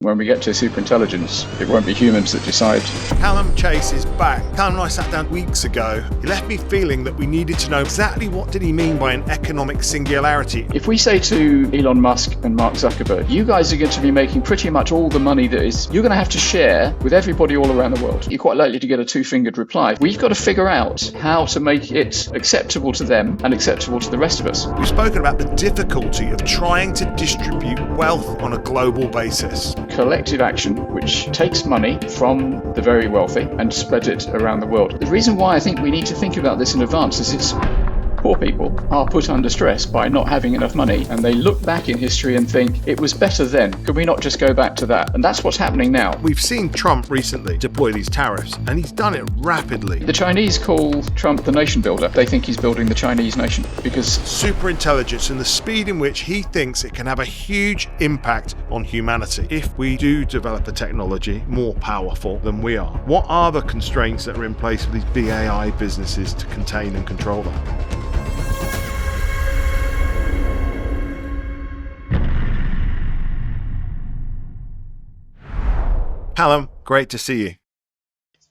When we get to superintelligence, it won't be humans that decide. Calum Chace is back. Calum and I sat down weeks ago. He left me feeling that we needed to know exactly what did he mean by an economic singularity. If we say to Elon Musk and Mark Zuckerberg, you guys are going to be making pretty much all the money that is, you're going to have to share with everybody all around the world. You're quite likely to get a two-fingered reply. We've got to figure out how to make it acceptable to them and acceptable to the rest of us. We've spoken about the difficulty of trying to distribute wealth on a global basis. Collective action which takes money from the very wealthy and spreads it around the world. The reason why I think we need to think about this in advance is it's poor people are put under stress by not having enough money, and they look back in history and think it was better then. Could we not just go back to that? And that's what's happening now. We've seen Trump recently deploy these tariffs, and he's done it rapidly. The Chinese call Trump the nation builder. They think he's building the Chinese nation because superintelligence and the speed in which he thinks it can have a huge impact on humanity if we do develop a technology more powerful than we are. What are the constraints that are in place for these big AI businesses to contain and control that? Calum, great to see you.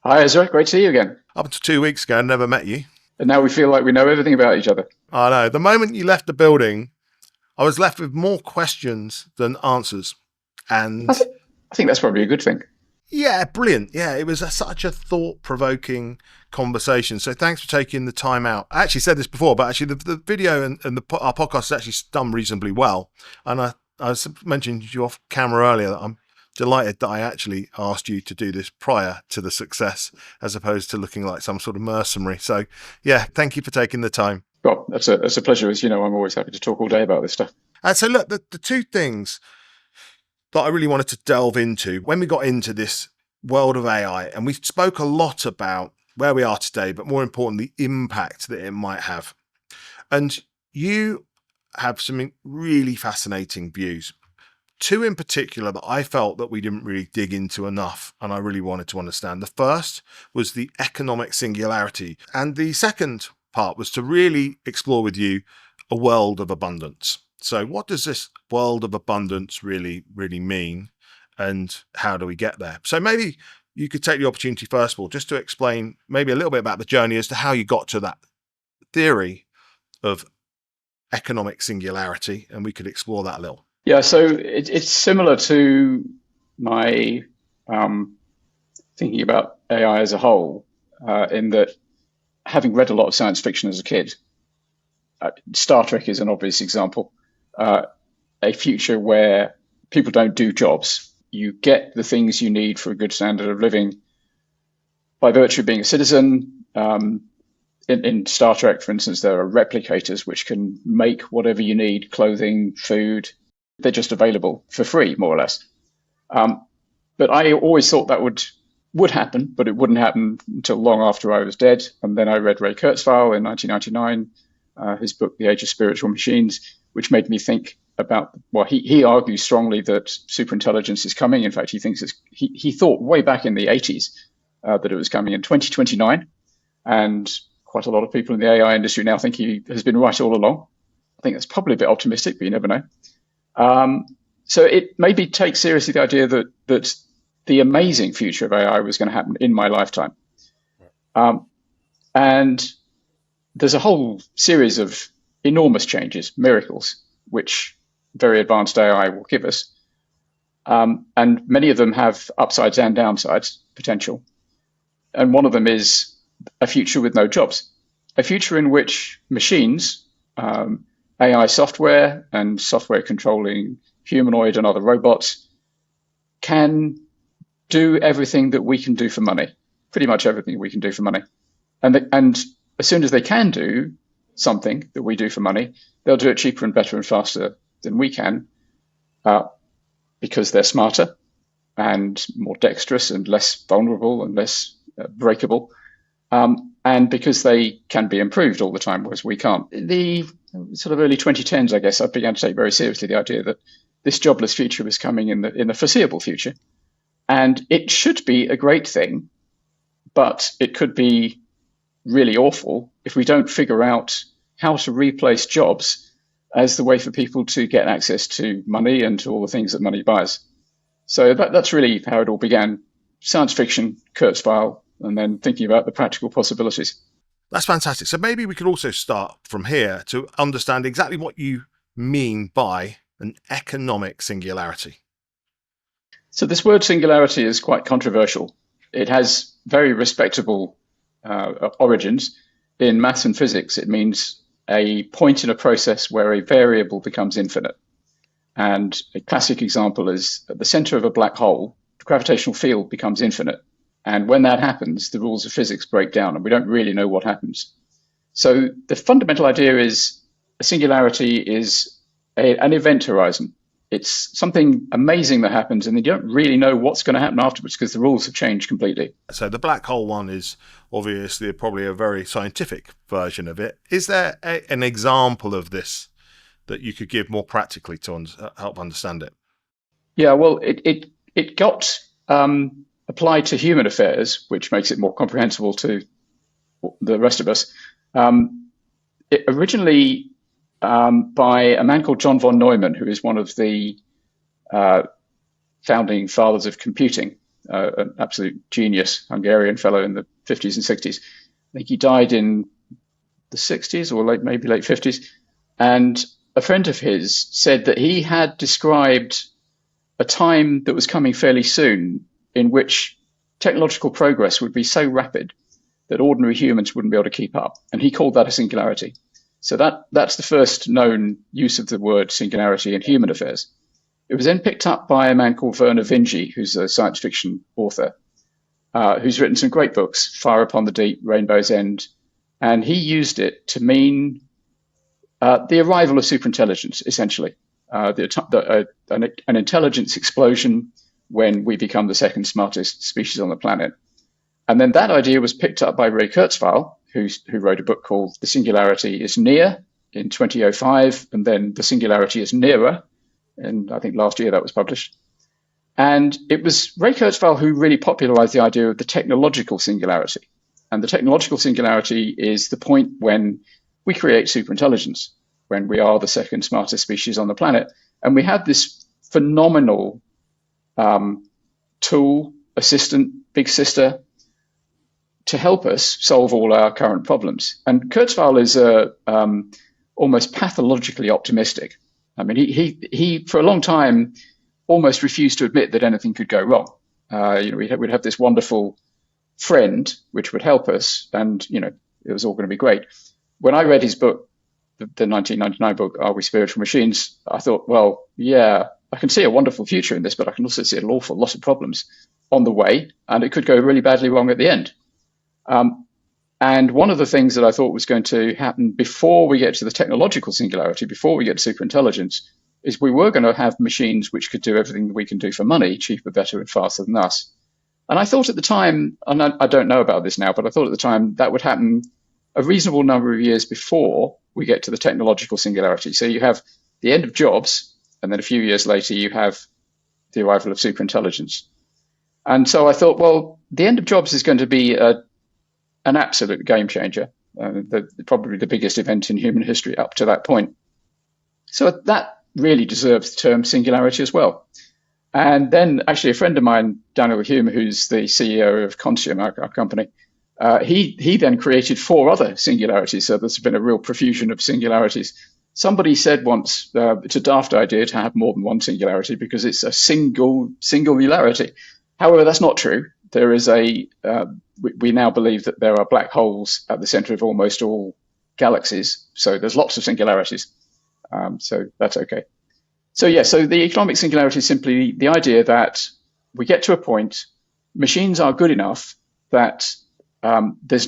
Hi Ezra, great to see you again. Up until 2 weeks ago, I never met you. And now we feel like we know everything about each other. I know. The moment you left the building, I was left with more questions than answers. And I think that's probably a good thing. Yeah, brilliant. Yeah, it was such a thought-provoking conversation. So thanks for taking the time out. I actually said this before, but actually the video and our podcast is actually done reasonably well. And I mentioned to you off camera earlier that I'm delighted that I actually asked you to do this prior to the success, as opposed to looking like some sort of mercenary. So yeah, thank you for taking the time. Well, that's a pleasure. As you know, I'm always happy to talk all day about this stuff. So look, the two things that I really wanted to delve into when we got into this world of AI, and we spoke a lot about where we are today, but more importantly, the impact that it might have. And you have some really fascinating views. Two in particular that I felt that we didn't really dig into enough, and I really wanted to understand. The first was the economic singularity, and the second part was to really explore with you a world of abundance. So what does this world of abundance really mean, and how do we get there? So maybe you could take the opportunity first of all just to explain maybe a little bit about the journey as to how you got to that theory of economic singularity, and we could explore that a little. Yeah, so it's similar to my thinking about AI as a whole, in that having read a lot of science fiction as a kid, Star Trek is an obvious example, a future where people don't do jobs. You get the things you need for a good standard of living by virtue of being a citizen. In Star Trek, for instance, there are replicators which can make whatever you need, clothing, food. They're just available for free, more or less. But I always thought that would happen, but it wouldn't happen until long after I was dead. And then I read Ray Kurzweil in 1999, his book, The Age of Spiritual Machines, which made me think about, well, he argues strongly that superintelligence is coming. In fact, he thought way back in the 80s that it was coming in 2029. And quite a lot of people in the AI industry now think he has been right all along. I think that's probably a bit optimistic, but you never know. So it made me take seriously the idea that the amazing future of AI was going to happen in my lifetime. And there's a whole series of enormous changes, miracles, which very advanced AI will give us. And many of them have upsides and downsides potential. And one of them is a future with no jobs, a future in which machines, AI software and software controlling humanoid and other robots can do everything that we can do for money, pretty much everything we can do for money. And as soon as they can do something that we do for money, they'll do it cheaper and better and faster than we can, because they're smarter and more dexterous and less vulnerable and less breakable. And because they can be improved all the time, whereas we can't. The sort of early 2010s, I guess, I began to take very seriously the idea that this jobless future was coming in the foreseeable future. And it should be a great thing, but it could be really awful if we don't figure out how to replace jobs as the way for people to get access to money and to all the things that money buys. So that's really how it all began. Science fiction, Kurzweil, and then thinking about the practical possibilities. That's fantastic. So maybe we could also start from here to understand exactly what you mean by an economic singularity. So this word singularity is quite controversial. It has very respectable origins. In maths and physics, it means a point in a process where a variable becomes infinite. And a classic example is at the center of a black hole, the gravitational field becomes infinite. And when that happens, the rules of physics break down and we don't really know what happens. So the fundamental idea is a singularity is an event horizon. It's something amazing that happens and you don't really know what's going to happen afterwards because the rules have changed completely. So the black hole one is obviously probably a very scientific version of it. Is there an example of this that you could give more practically to help understand it? Yeah, well, it got applied to human affairs, which makes it more comprehensible to the rest of us. It originally by a man called John von Neumann, who is one of the founding fathers of computing, an absolute genius, Hungarian fellow in the 50s and 60s. I think he died in the 60s or maybe late 50s. And a friend of his said that he had described a time that was coming fairly soon in which technological progress would be so rapid that ordinary humans wouldn't be able to keep up. And he called that a singularity. So that's the first known use of the word singularity in human affairs. It was then picked up by a man called Vernor Vinge, who's a science fiction author, who's written some great books, Fire Upon the Deep, Rainbow's End, and he used it to mean the arrival of superintelligence, essentially, an intelligence explosion when we become the second smartest species on the planet. And then that idea was picked up by Ray Kurzweil, who wrote a book called The Singularity is Near in 2005, and then The Singularity is Nearer, and I think last year that was published. And it was Ray Kurzweil who really popularized the idea of the technological singularity. And the technological singularity is the point when we create superintelligence, when we are the second smartest species on the planet. And we have this phenomenal tool, assistant, big sister, to help us solve all our current problems. And Kurzweil is almost pathologically optimistic. I mean, he for a long time almost refused to admit that anything could go wrong. We'd have this wonderful friend which would help us, and it was all going to be great. When I read his book, the 1999 book, Are We Spiritual Machines? I thought, well, yeah, I can see a wonderful future in this, but I can also see an awful lot of problems on the way, and it could go really badly wrong at the end. And one of the things that I thought was going to happen before we get to the technological singularity, before we get to superintelligence, is we were going to have machines which could do everything that we can do for money, cheaper, better, and faster than us. And I thought at the time, and I don't know about this now, but I thought at the time that would happen a reasonable number of years before we get to the technological singularity. So you have the end of jobs, and then a few years later, you have the arrival of superintelligence. And so I thought, well, the end of jobs is going to be an absolute game changer, probably the biggest event in human history up to that point. So that really deserves the term singularity as well. And then actually a friend of mine, Daniel Hume, who's the CEO of Contium, our company, he then created 4 other singularities. So there's been a real profusion of singularities. Somebody said once, it's a daft idea to have more than one singularity because it's a singularity. However, that's not true. There is we now believe that there are black holes at the center of almost all galaxies. So there's lots of singularities. So that's okay. So the economic singularity is simply the idea that we get to a point, machines are good enough that there's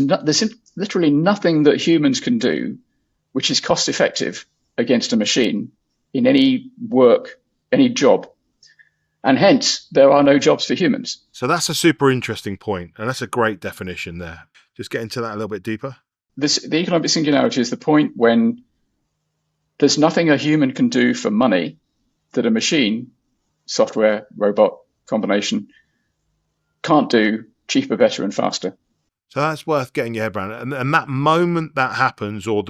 literally nothing that humans can do which is cost effective against a machine in any work, any job. And hence, there are no jobs for humans. So that's a super interesting point, and that's a great definition there. Just get into that a little bit deeper. The economic singularity is the point when there's nothing a human can do for money that a machine, software, robot combination, can't do cheaper, better, and faster. So that's worth getting your head around. And that moment that happens, or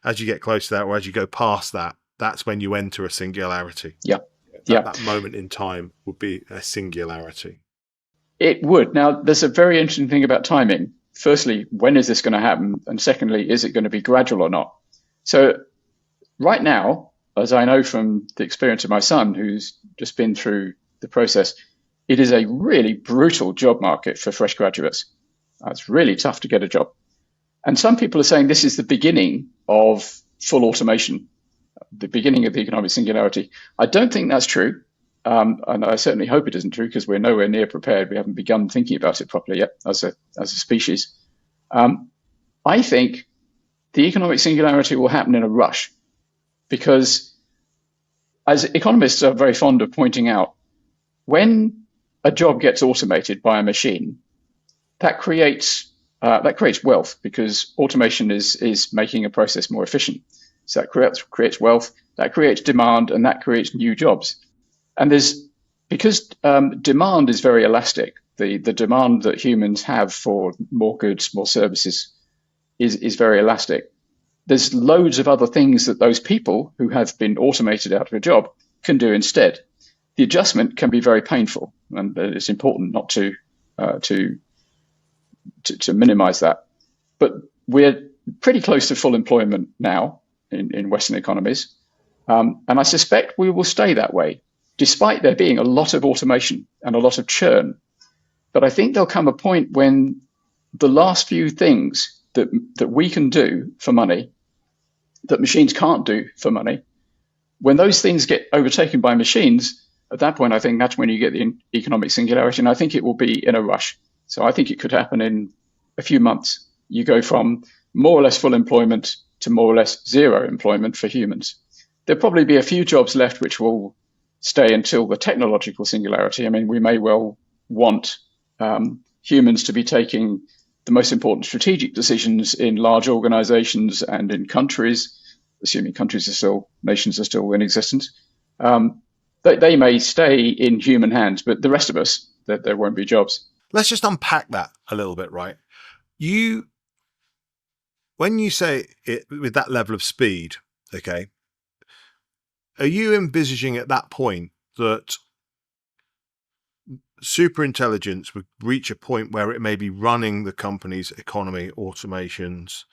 as you get close to that, or as you go past that, that's when you enter a singularity. Yeah. Yeah, that moment in time would be a singularity. it would. Now, there's a very interesting thing about timing. Firstly, when is this going to happen? And secondly, is it going to be gradual or not? So right now, as I know from the experience of my son, who's just been through the process, it is a really brutal job market for fresh graduates. It's really tough to get a job. And some people are saying this is the beginning of full automation, the beginning of the economic singularity. I don't think that's true. And I certainly hope it isn't true because we're nowhere near prepared. We haven't begun thinking about it properly yet as a species. I think the economic singularity will happen in a rush because, as economists are very fond of pointing out, when a job gets automated by a machine, that creates wealth because automation is making a process more efficient. So that creates wealth, that creates demand, and that creates new jobs. And because demand is very elastic, the demand that humans have for more goods, more services is very elastic. There's loads of other things that those people who have been automated out of a job can do instead. The adjustment can be very painful, and it's important not to minimize that. But we're pretty close to full employment now in Western economies, and I suspect we will stay that way, despite there being a lot of automation and a lot of churn. But I think there'll come a point when the last few things that we can do for money, that machines can't do for money, when those things get overtaken by machines, at that point, I think that's when you get the economic singularity, and I think it will be in a rush. So I think it could happen in a few months. You go from more or less full employment to more or less zero employment for humans. There'll probably be a few jobs left which will stay until the technological singularity. I mean, we may well want humans to be taking the most important strategic decisions in large organizations and in countries, assuming nations are still in existence. They may stay in human hands, but the rest of us, there won't be jobs. Let's just unpack that a little bit, right? When you say it with that level of speed, okay, are you envisaging at that point that superintelligence would reach a point where it may be running the company's economy, automations,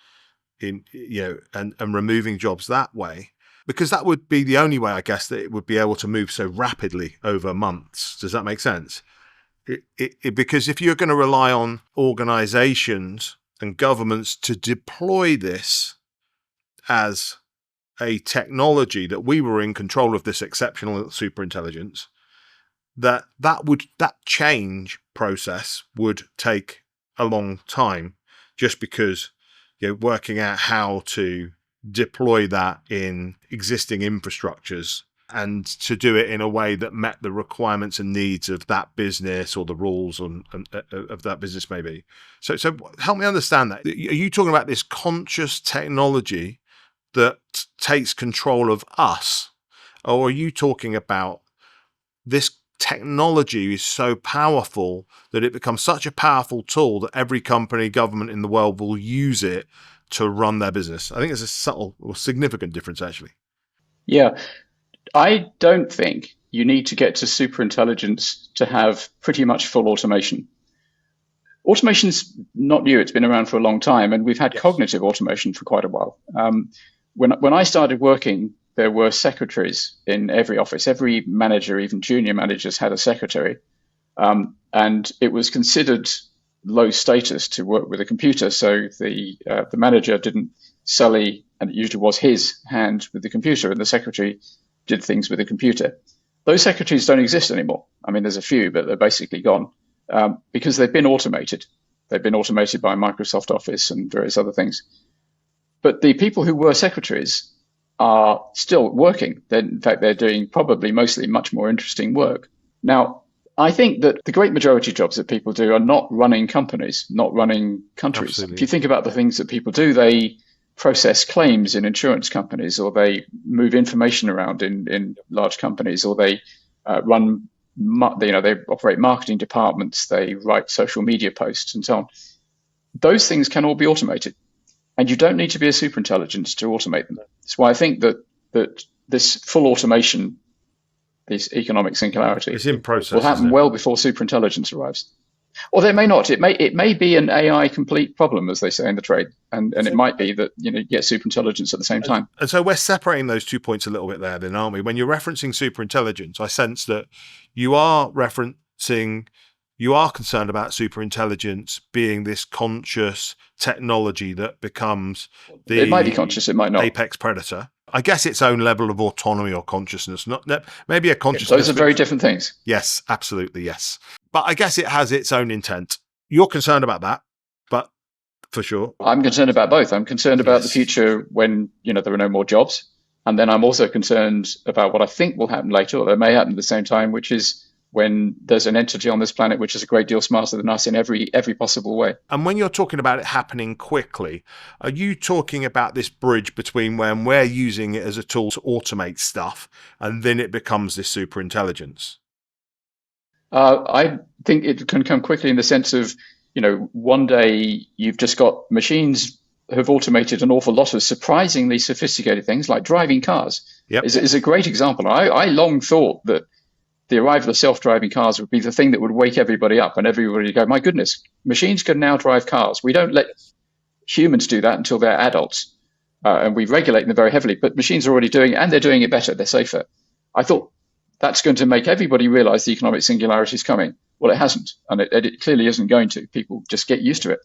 and removing jobs that way? Because that would be the only way, I guess, that it would be able to move so rapidly over months. Does that make sense? Because if you're going to rely on organizations and governments to deploy this as a technology, that we were in control of this exceptional superintelligence, that change process would take a long time, just because working out how to deploy that in existing infrastructures and to do it in a way that met the requirements and needs of that business or the rules of that business maybe. So help me understand that. Are you talking about this conscious technology that takes control of us? Or are you talking about this technology is so powerful that it becomes such a powerful tool that every company, government in the world will use it to run their business? I think there's a subtle or significant difference, actually. Yeah, I don't think you need to get to superintelligence to have pretty much full automation. Automation's not new; it's been around for a long time, and we've had cognitive automation for quite a while. When I started working, there were secretaries in every office. Every manager, even junior managers, had a secretary, and it was considered low status to work with a computer. So the manager didn't sully, and it usually was his hand with the computer, and the secretary did things with a computer. Those secretaries don't exist anymore. I mean, there's a few, but they're basically gone because they've been automated. They've been automated by Microsoft Office and various other things. But the people who were secretaries are still working. In fact, they're doing probably mostly much more interesting work. Now, I think that the great majority of jobs that people do are not running companies, not running countries. Absolutely. If you think about the things that people do, they process claims in insurance companies, or they move information around in large companies, or they they operate marketing departments, they write social media posts and so on. Those things can all be automated, and you don't need to be a superintelligence to automate them. That's why I think that this full automation this economic singularity, It's in will process, isn't happen it? well before superintelligence arrives. Or they may not. It may be an AI complete problem, as they say in the trade, and it might be that you get superintelligence at the same time. And so we're separating those 2 points a little bit there, then, aren't we? When you're referencing superintelligence, I sense that you are concerned about superintelligence being this conscious technology that becomes It might be the conscious, it might not. apex predator. I guess its own level of autonomy or consciousness, not maybe a consciousness. Those are very different things. Yes, absolutely, yes. But I guess it has its own intent. You're concerned about that, but for sure. I'm concerned about both. I'm concerned about the future when there are no more jobs, and then I'm also concerned about what I think will happen later, or that may happen at the same time, which is when there's an entity on this planet which is a great deal smarter than us in every possible way. And when you're talking about it happening quickly, are you talking about this bridge between when we're using it as a tool to automate stuff and then it becomes this super intelligence? I think it can come quickly in the sense of, one day you've just got machines have automated an awful lot of surprisingly sophisticated things, like driving cars. Yep. Is a great example. I long thought that the arrival of self-driving cars would be the thing that would wake everybody up, and everybody would go, my goodness, machines can now drive cars. We don't let humans do that until they're adults, and we regulate them very heavily, but machines are already doing it, and they're doing it better, they're safer. I thought that's going to make everybody realize the economic singularity is coming. Well, it hasn't, and it clearly isn't going to. People just get used to it.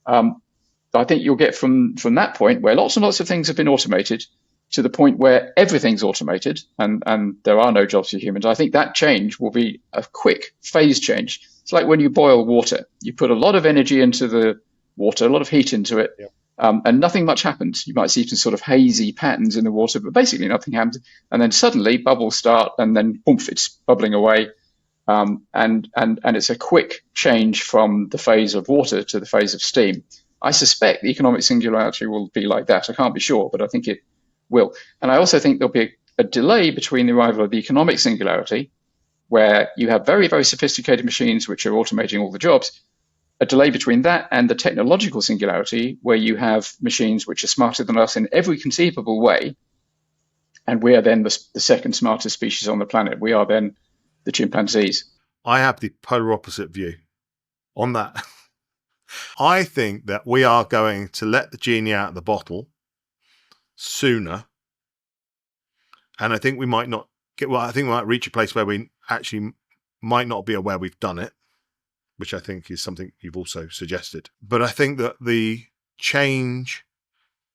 I think you'll get from that point where lots and lots of things have been automated to the point where everything's automated and there are no jobs for humans. I think that change will be a quick phase change. It's like when you boil water. You put a lot of energy into the water, a lot of heat into it, and nothing much happens. You might see some sort of hazy patterns in the water, but basically nothing happens. And then suddenly bubbles start, and then boom, it's bubbling away. And it's a quick change from the phase of water to the phase of steam. I suspect the economic singularity will be like that. I can't be sure, but I think it will. And I also think there'll be a delay between the arrival of the economic singularity, where you have very, very sophisticated machines which are automating all the jobs, a delay between that and the technological singularity, where you have machines which are smarter than us in every conceivable way, and we are then the second smartest species on the planet. We are then the chimpanzees. I have the polar opposite view on that. I think that we are going to let the genie out of the bottle sooner. And I think we might not I think we might reach a place where we actually might not be aware we've done it, which I think is something you've also suggested. But I think that the change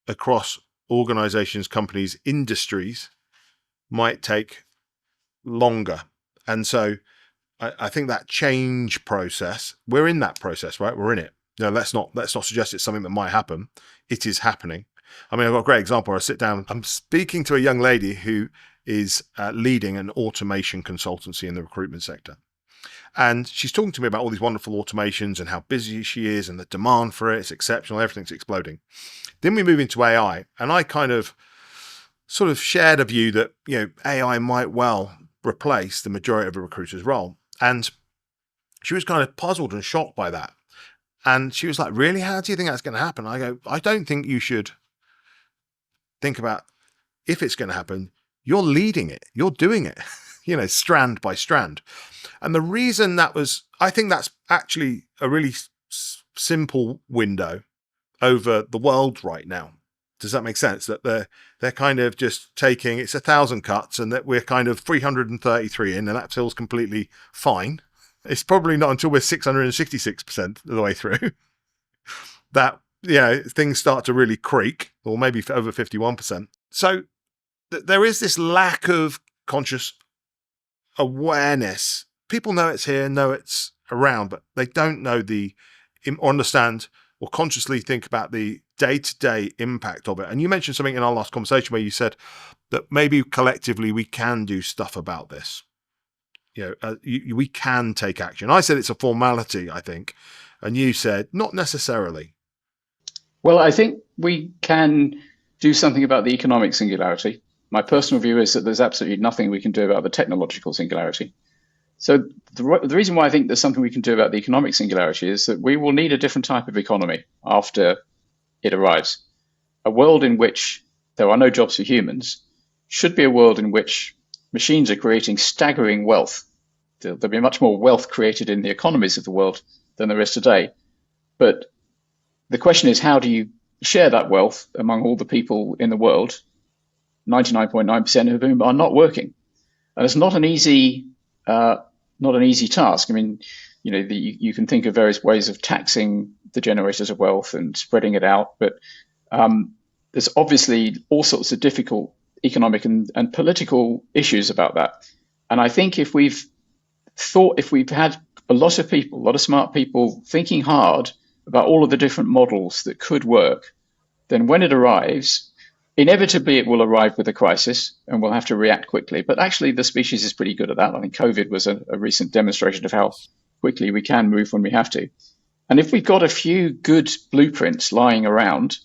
across organizations, companies, industries might take longer. And so I think that change process, we're in that process, right? We're in it. Let's not suggest it's something that might happen. It is happening. I mean, I've got a great example. I sit down, I'm speaking to a young lady who is leading an automation consultancy in the recruitment sector. And she's talking to me about all these wonderful automations and how busy she is and the demand for it. It's exceptional. Everything's exploding. Then we move into AI. And I kind of sort of shared a view that, AI might well replace the majority of a recruiter's role. And she was kind of puzzled and shocked by that. And she was like, really? How do you think that's going to happen? I go, I don't think you should think about if it's going to happen. You're leading it. You're doing it, strand by strand. And the reason I think that's actually a really simple window over the world right now. Does that make sense? That they're kind of just taking, it's 1,000 cuts and that we're kind of 333 in, and that feels completely fine. It's probably not until we're 666% of the way through that, things start to really creak, or maybe over 51%. So there is this lack of conscious awareness. People know it's here, know it's around, but they don't know or understand or consciously think about the day-to-day impact of it. And you mentioned something in our last conversation where you said that maybe collectively we can do stuff about this. We can take action. I said it's a formality, I think. And you said not necessarily. Well, I think we can do something about the economic singularity. My personal view is that there's absolutely nothing we can do about the technological singularity. So the reason why I think there's something we can do about the economic singularity is that we will need a different type of economy after it arrives. A world in which there are no jobs for humans should be a world in which machines are creating staggering wealth. There'll be much more wealth created in the economies of the world than there is today. But the question is, how do you share that wealth among all the people in the world, 99.9% of whom are not working? And it's not an easy task. I mean, you can think of various ways of taxing the generators of wealth and spreading it out, but there's obviously all sorts of difficult economic and political issues about that. And I think if we've had a lot of people, a lot of smart people thinking hard about all of the different models that could work, then when it arrives, inevitably it will arrive with a crisis and we'll have to react quickly. But actually the species is pretty good at that. I think COVID was a recent demonstration of how quickly we can move when we have to. And if we've got a few good blueprints lying around,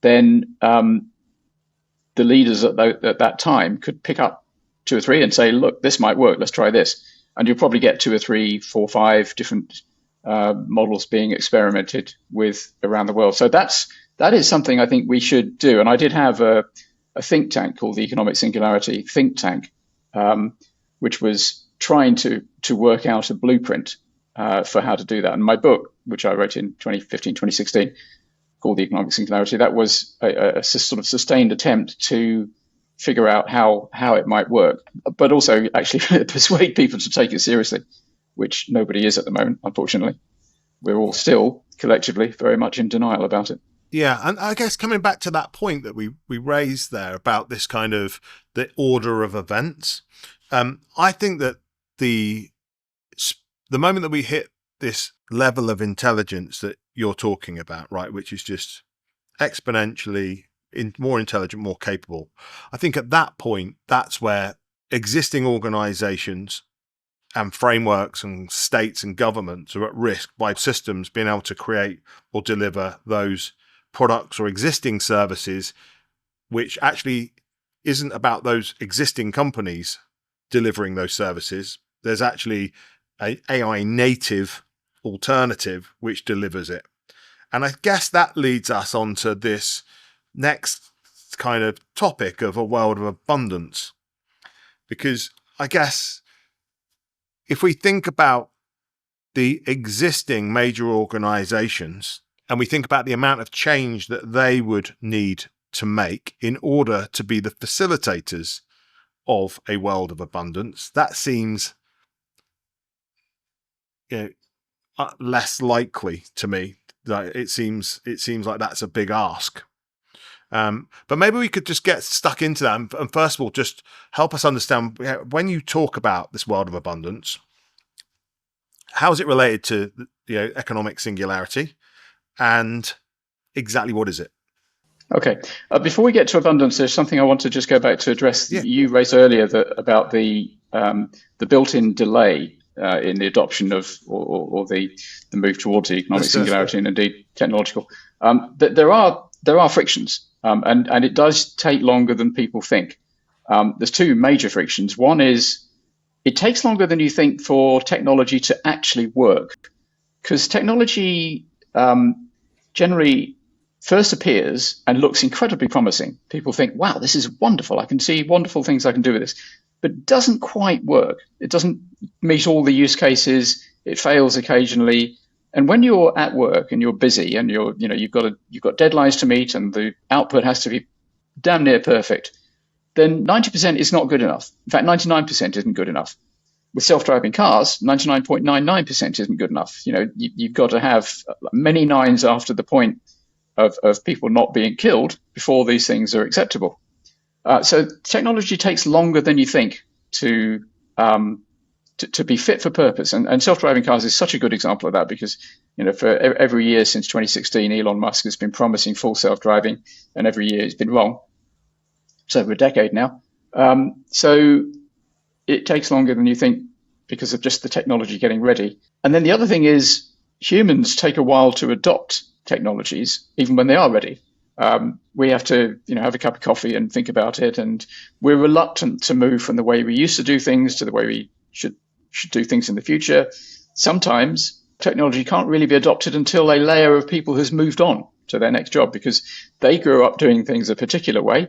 then the leaders at that time could pick up 2 or 3 and say, look, this might work, let's try this. And you'll probably get 2 or 3, 4, 5 different models being experimented with around the world. So that is something I think we should do. And I did have a think tank called the Economic Singularity think tank, which was trying to work out a blueprint for how to do that. And my book, which I wrote in 2015, 2016, called the Economic Singularity, that was a sort of sustained attempt to figure out how it might work, but also actually persuade people to take it seriously, which nobody is at the moment, unfortunately. We're all still collectively very much in denial about it. Yeah, and I guess coming back to that point that we raised there about this kind of the order of events, I think that the moment that we hit this level of intelligence that you're talking about, right, which is just exponentially more intelligent, more capable, I think at that point, that's where existing organizations and frameworks and states and governments are at risk by systems being able to create or deliver those products or existing services, which actually isn't about those existing companies delivering those services. There's actually an AI native alternative which delivers it. And I guess that leads us on to this next kind of topic of a world of abundance. Because I guess if we think about the existing major organizations and we think about the amount of change that they would need to make in order to be the facilitators of a world of abundance, that seems less likely to me. It seems like that's a big ask. But maybe we could just get stuck into that. And first of all, just help us understand, when you talk about this world of abundance, how is it related to economic singularity, and exactly what is it? Okay. Before we get to abundance, there's something I want to just go back to address. Yeah. You raised earlier about the built-in delay in the adoption of or the move towards the economic singularity, and indeed technological. There are frictions, and it does take longer than people think. There's 2 major frictions. One is it takes longer than you think for technology to actually work, because technology generally first appears and looks incredibly promising. People think, wow, this is wonderful. I can see wonderful things I can do with this, but it doesn't quite work. It doesn't meet all the use cases. It fails occasionally. And when you're at work and you're busy and you've got deadlines to meet and the output has to be damn near perfect, then 90% is not good enough. In fact, 99% isn't good enough. With self-driving cars, 99.99% isn't good enough. You've got to have many nines after the point of people not being killed before these things are acceptable. So technology takes longer than you think to be fit for purpose. And self-driving cars is such a good example of that, because for every year since 2016, Elon Musk has been promising full self-driving, and every year it's been wrong. It's over a decade now. So it takes longer than you think because of just the technology getting ready. And then the other thing is humans take a while to adopt technologies, even when they are ready. We have to, have a cup of coffee and think about it, and we're reluctant to move from the way we used to do things to the way we should do things in the future. Sometimes technology can't really be adopted until a layer of people has moved on to their next job, because they grew up doing things a particular way,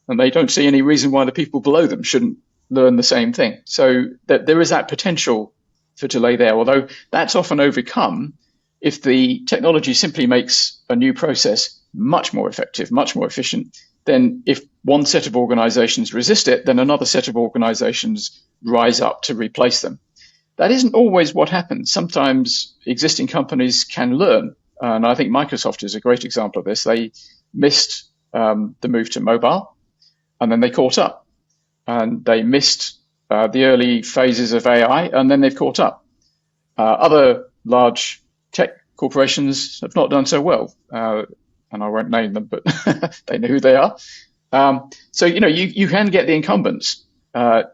and they don't see any reason why the people below them shouldn't learn the same thing. So that there is that potential for delay there, although that's often overcome if the technology simply makes a new process much more effective, much more efficient. Then if one set of organizations resist it, then another set of organizations rise up to replace them. That isn't always what happens. Sometimes existing companies can learn. And I think Microsoft is a great example of this. They missed the move to mobile, and then they caught up. And they missed the early phases of AI, and then they've caught up. Other large tech corporations have not done so well, and I won't name them, but they know who they are. So you can get the incumbents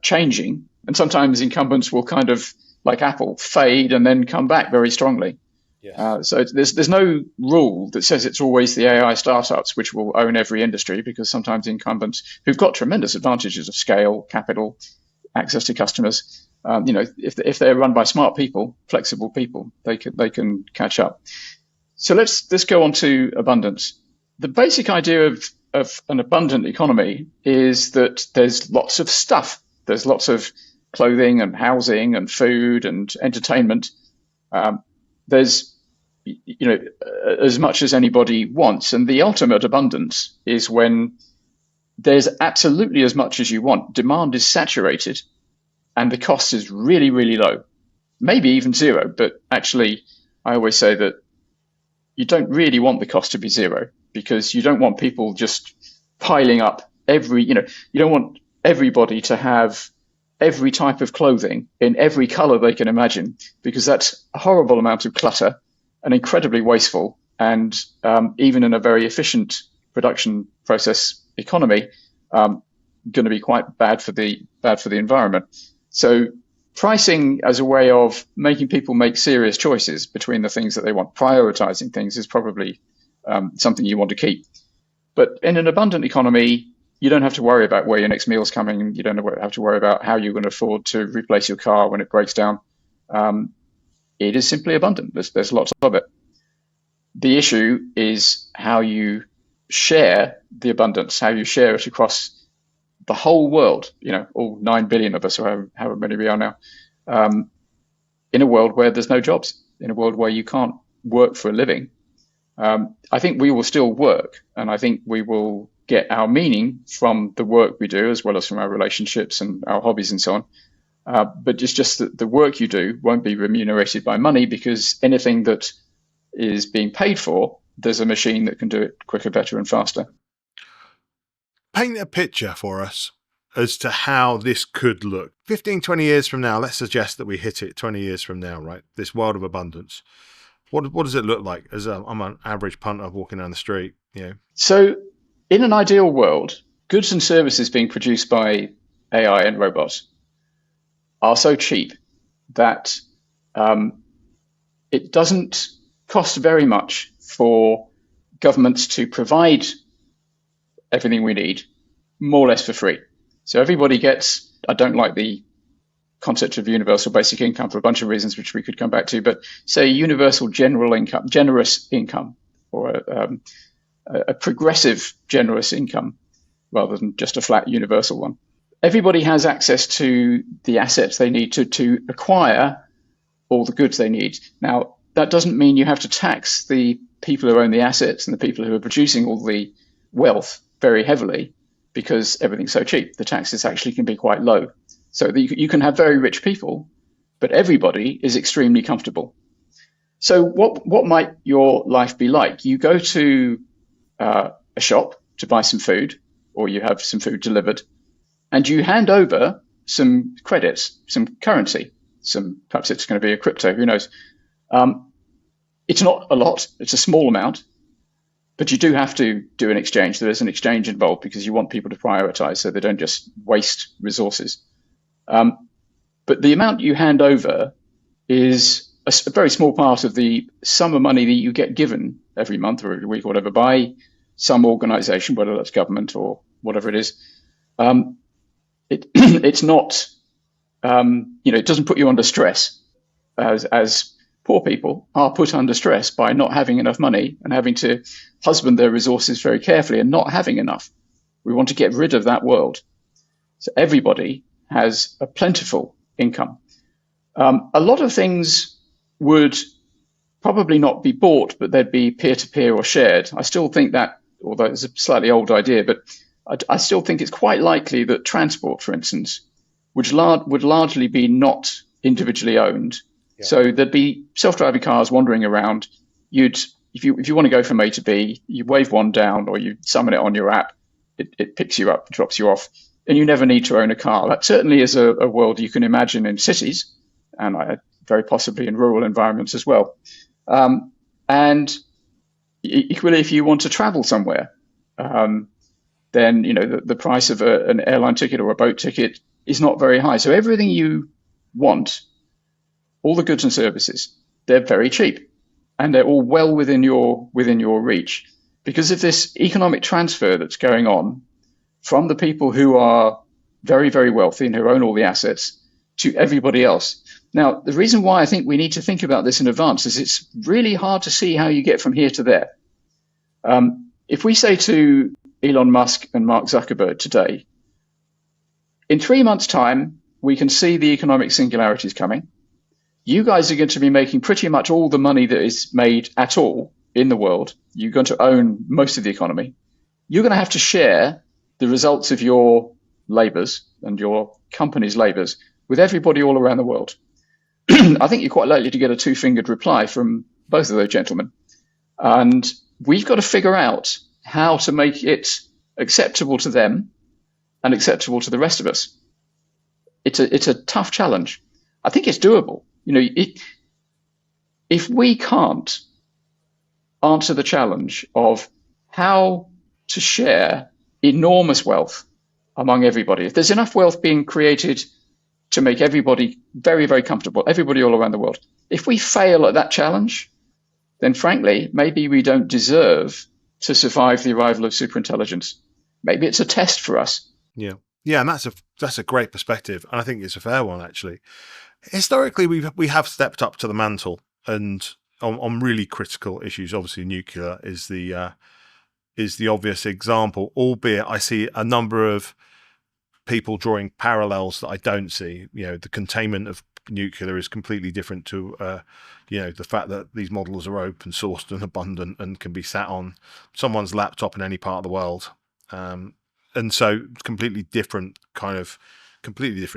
changing, and sometimes incumbents will kind of, like Apple, fade and then come back very strongly. Yes. So there's no rule that says it's always the AI startups which will own every industry, because sometimes incumbents who've got tremendous advantages of scale, capital, access to customers, if they're run by smart people, flexible people, they can catch up. So let's go on to abundance. The basic idea of an abundant economy is that there's lots of stuff. There's lots of clothing and housing and food and entertainment. There's as much as anybody wants, and the ultimate abundance is when there's absolutely as much as you want. Demand is saturated, and the cost is really, really low, maybe even zero. But actually, I always say that you don't really want the cost to be zero, because you don't want people just piling up you don't want everybody to have every type of clothing in every color they can imagine, because that's a horrible amount of clutter and incredibly wasteful, and even in a very efficient production process economy, going to be quite bad for the environment. So pricing as a way of making people make serious choices between the things that they want, prioritizing things, is probably something you want to keep. But in an abundant economy, you don't have to worry about where your next meal's coming. You don't have to worry about how you're going to afford to replace your car when it breaks down. It is simply abundant. There's lots of it. The issue is how you share the abundance, how you share it across the whole world, all 9 billion of us, or however many we are now, in a world where there's no jobs, in a world where you can't work for a living. I think we will still work, and I think we will get our meaning from the work we do, as well as from our relationships and our hobbies and so on. But it's just that the work you do won't be remunerated by money, because anything that is being paid for, there's a machine that can do it quicker, better, and faster. Paint a picture for us as to how this could look. 15, 20 years from now, let's suggest that we hit it 20 years from now, right? This world of abundance. What does it look like? As I'm an average punter walking down the street, So in an ideal world, goods and services being produced by AI and robots are so cheap that it doesn't cost very much for governments to provide everything we need, more or less for free. So everybody gets, I don't like the concept of universal basic income for a bunch of reasons, which we could come back to, but say universal generous income, or a progressive generous income, rather than just a flat universal one. Everybody has access to the assets they need to acquire all the goods they need. Now, that doesn't mean you have to tax the people who own the assets and the people who are producing all the wealth very heavily, because everything's so cheap. The taxes actually can be quite low. So you can have very rich people, but everybody is extremely comfortable. So what might your life be like? You go to a shop to buy some food, or you have some food delivered, and you hand over some credits, some currency, perhaps it's going to be a crypto, who knows. It's not a lot, it's a small amount, but you do have to do an exchange. There is an exchange involved, because you want people to prioritize so they don't just waste resources. But the amount you hand over is a very small part of the sum of money that you get given every month or every week or whatever by some organization, whether that's government or whatever it is. It's not, it doesn't put you under stress, as poor people are put under stress by not having enough money and having to husband their resources very carefully and not having enough. We want to get rid of that world. So everybody has a plentiful income. A lot of things would probably not be bought, but they'd be peer-to-peer or shared. I still think that, although it's a slightly old idea, but I still think it's quite likely that transport, for instance, would largely be not individually owned. Yeah. So there'd be self-driving cars wandering around. If you want to go from A to B, you wave one down or you summon it on your app, it picks you up, drops you off, and you never need to own a car. That certainly is a world you can imagine in cities, and very possibly in rural environments as well. And equally, if you want to travel somewhere, then the price of an airline ticket or a boat ticket is not very high. So everything you want, all the goods and services, they're very cheap, and they're all well within your reach, because of this economic transfer that's going on from the people who are very, very wealthy and who own all the assets to everybody else. Now, the reason why I think we need to think about this in advance is it's really hard to see how you get from here to there. If we say to Elon Musk and Mark Zuckerberg today, in 3 months' time, we can see the economic singularities coming. You guys are going to be making pretty much all the money that is made at all in the world. You're going to own most of the economy. You're going to have to share the results of your labors and your company's labors with everybody all around the world. I think you're quite likely to get a two-fingered reply from both of those gentlemen. And we've got to figure out how to make it acceptable to them and acceptable to the rest of us. It's a tough challenge. I think it's doable. If we can't answer the challenge of how to share enormous wealth among everybody, if there's enough wealth being created to make everybody very, very comfortable, everybody all around the world, if we fail at that challenge, then frankly, maybe we don't deserve to survive the arrival of superintelligence. Maybe it's a test for us. Yeah, and that's a great perspective, and I think it's a fair one actually. Historically, we have stepped up to the mantle, and on really critical issues. Obviously, nuclear is the obvious example. Albeit, I see a number of people drawing parallels that I don't see. The containment of nuclear is completely different to the fact that these models are open sourced and abundant and can be sat on someone's laptop in any part of the world. And so completely different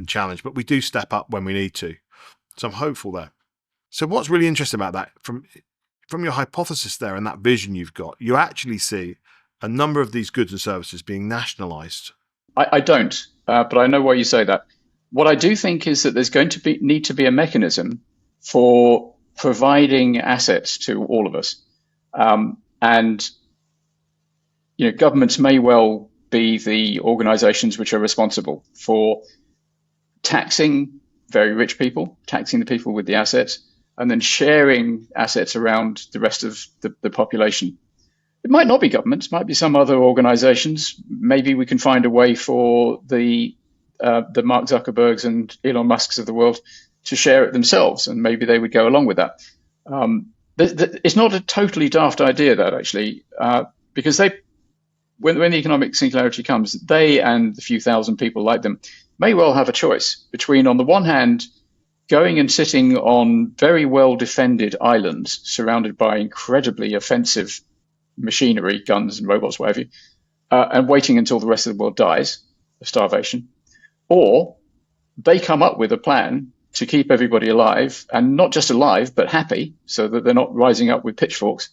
challenge, but we do step up when we need to. So I'm hopeful there. So what's really interesting about that, from your hypothesis there and that vision you've got, you actually see a number of these goods and services being nationalized. I don't, but I know why you say that. What I do think is that there's going to need to be a mechanism for providing assets to all of us. And governments may well be the organizations which are responsible for taxing very rich people, taxing the people with the assets, and then sharing assets around the rest of the population. It might not be governments, it might be some other organizations. Maybe we can find a way for the Mark Zuckerbergs and Elon Musks of the world to share it themselves, and maybe they would go along with that. It's not a totally daft idea, that actually, because when the economic singularity comes, they and the few thousand people like them may well have a choice between, on the one hand, going and sitting on very well-defended islands surrounded by incredibly offensive machinery, guns and robots, whatever, and waiting until the rest of the world dies of starvation. Or they come up with a plan to keep everybody alive, and not just alive, but happy, so that they're not rising up with pitchforks.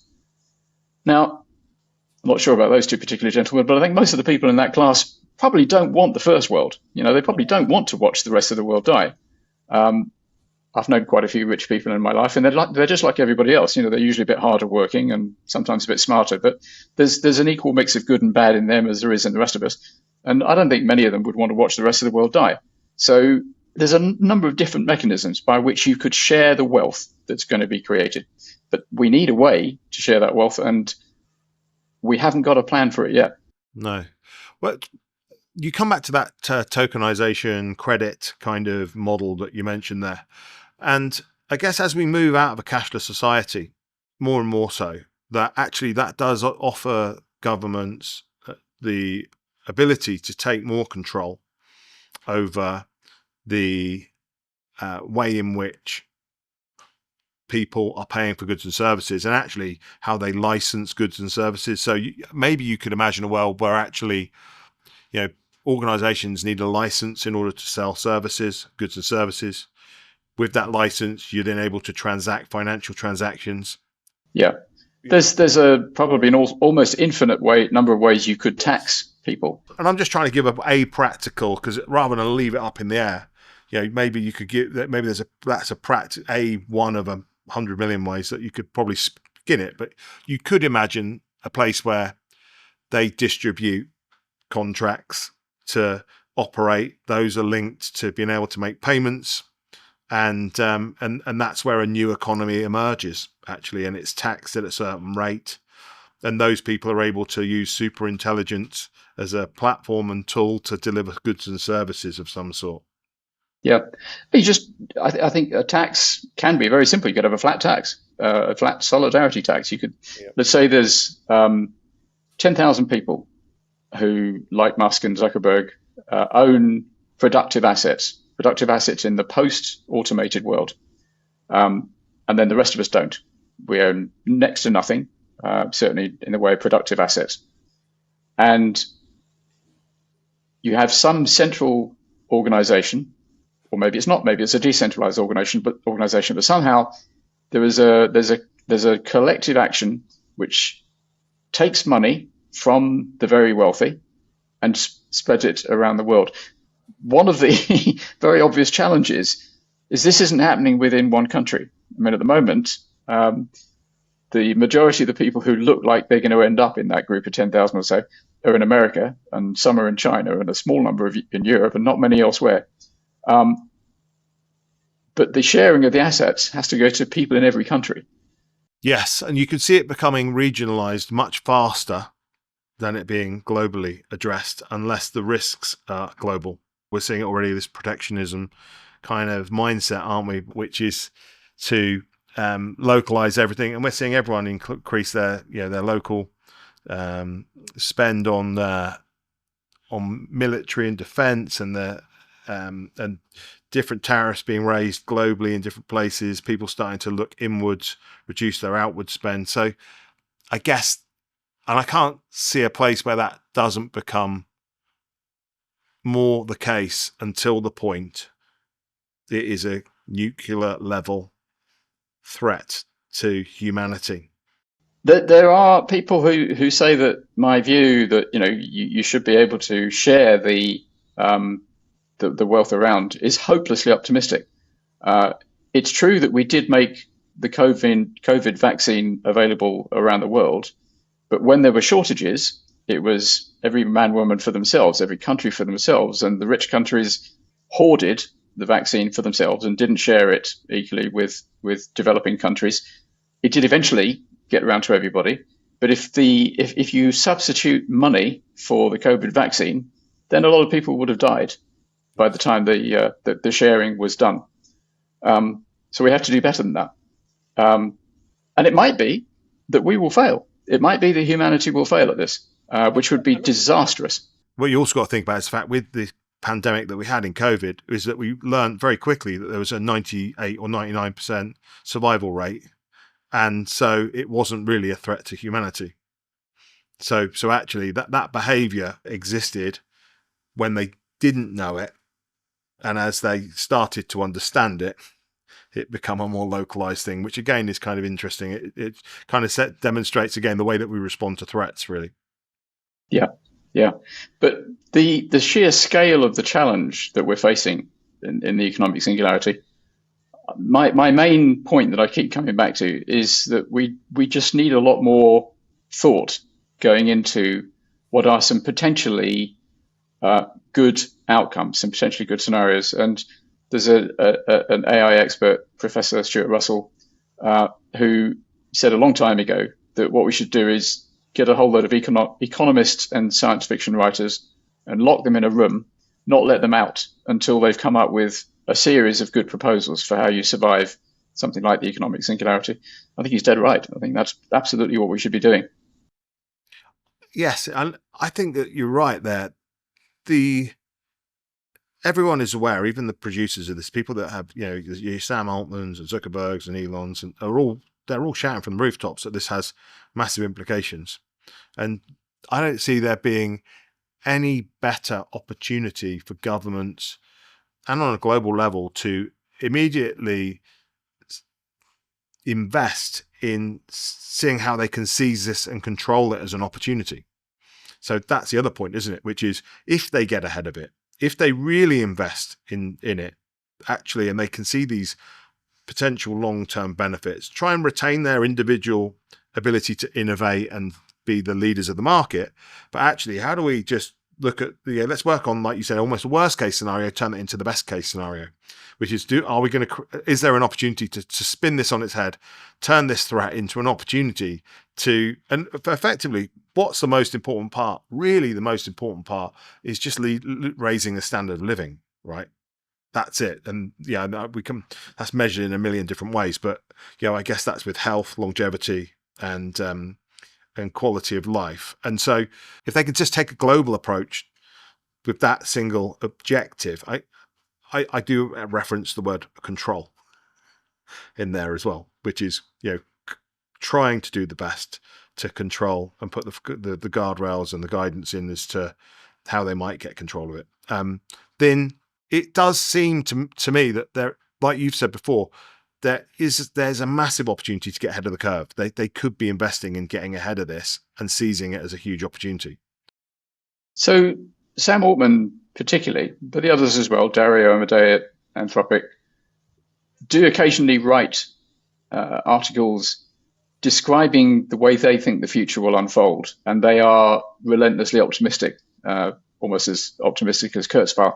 Now, I'm not sure about those two particular gentlemen, but I think most of the people in that class probably don't want the first world. They probably don't want to watch the rest of the world die. I've known quite a few rich people in my life, and they're just like everybody else. They're usually a bit harder working and sometimes a bit smarter, but there's an equal mix of good and bad in them as there is in the rest of us. And I don't think many of them would want to watch the rest of the world die. So there's a number of different mechanisms by which you could share the wealth that's going to be created. But we need a way to share that wealth, and we haven't got a plan for it yet. No. Well, you come back to that tokenization credit kind of model that you mentioned there. And I guess as we move out of a cashless society, more and more so, that actually that does offer governments the ability to take more control over the way in which people are paying for goods and services, and actually how they license goods and services. So maybe you could imagine a world where actually, organizations need a license in order to sell services, goods and services. With that license, you're then able to transact financial transactions. Yeah. There's probably an almost infinite number of ways you could tax people. And I'm just trying to give a practical, because rather than leave it up in the air, maybe you could give that. Maybe that's one of 100 million ways that you could probably skin it. But you could imagine a place where they distribute contracts to operate. Those are linked to being able to make payments. And that's where a new economy emerges, actually, and it's taxed at a certain rate. And those people are able to use super intelligence as a platform and tool to deliver goods and services of some sort. Yeah. I think a tax can be very simple. You could have a flat tax, a flat solidarity tax. Let's say there's 10,000 people who, like Musk and Zuckerberg, own productive assets in the post-automated world. And then the rest of us don't. We own next to nothing, certainly in the way of productive assets. And you have some central organization, or maybe it's not, maybe it's a decentralized organization, but somehow there's a collective action which takes money from the very wealthy and spreads it around the world. One of the very obvious challenges is this isn't happening within one country. I mean, at the moment, the majority of the people who look like they're going to end up in that group of 10,000 or so are in America, and some are in China, and a small number in Europe, and not many elsewhere. But the sharing of the assets has to go to people in every country. Yes, and you can see it becoming regionalized much faster than it being globally addressed, unless the risks are global. We're seeing already this protectionism kind of mindset, aren't we? Which is to localize everything, and we're seeing everyone increase their local spend on military and defense, and different tariffs being raised globally in different places. People starting to look inwards, reduce their outward spend. So, I guess, and I can't see a place where that doesn't become more the case until the point it is a nuclear level threat to humanity. There are people who say that my view that you should be able to share the wealth around is hopelessly optimistic. It's true that we did make the COVID vaccine available around the world, but when there were shortages, it was every man, woman for themselves, every country for themselves, and the rich countries hoarded the vaccine for themselves and didn't share it equally with developing countries. It did eventually get around to everybody, but if you substitute money for the COVID vaccine, then a lot of people would have died by the time the sharing was done. So we have to do better than that. And it might be that we will fail. It might be that humanity will fail at this, which would be disastrous. What you also got to think about is the fact with the pandemic that we had in COVID is that we learned very quickly that there was a 98 or 99% survival rate. And so it wasn't really a threat to humanity. So actually that behavior existed when they didn't know it. And as they started to understand it, it become a more localized thing, which again is kind of interesting. It kind of demonstrates again the way that we respond to threats, really. Yeah. But the sheer scale of the challenge that we're facing in the economic singularity, my main point that I keep coming back to is that we just need a lot more thought going into what are some potentially good outcomes, some potentially good scenarios. And there's an AI expert, Professor Stuart Russell, who said a long time ago that what we should do is get a whole load of economists and science fiction writers and lock them in a room, not let them out until they've come up with a series of good proposals for how you survive something like the economic singularity. I think he's dead right. I think that's absolutely what we should be doing. Yes, and I think that you're right there. The everyone is aware, even the producers of this, people that have, your Sam Altmans and Zuckerbergs and Elons, and they're all shouting from the rooftops that this has massive implications. And I don't see there being any better opportunity for governments and on a global level to immediately invest in seeing how they can seize this and control it as an opportunity. So that's the other point, isn't it? Which is, if they get ahead of it, if they really invest in it, actually, and they can see these potential long-term benefits, try and retain their individual ability to innovate and be the leaders of the market. But actually, how do we just look at let's work on, like you said, almost a worst case scenario, turn it into the best case scenario, which is, is there an opportunity to spin this on its head, turn this threat into an opportunity and effectively, what's the most important part? Really, the most important part is just raising the standard of living, right? That's it. And that's measured in a million different ways, but I guess that's with health, longevity, and quality of life. And so if they could just take a global approach with that single objective, I do reference the word control in there as well, which is, trying to do the best to control and put the guardrails and the guidance in as to how they might get control of it. Then it does seem to me that there, like you've said before, there's a massive opportunity to get ahead of the curve. They could be investing in getting ahead of this and seizing it as a huge opportunity. So Sam Altman particularly, but the others as well, Dario Amodei at Anthropic, do occasionally write articles describing the way they think the future will unfold, and they are relentlessly optimistic, almost as optimistic as Kurzweil.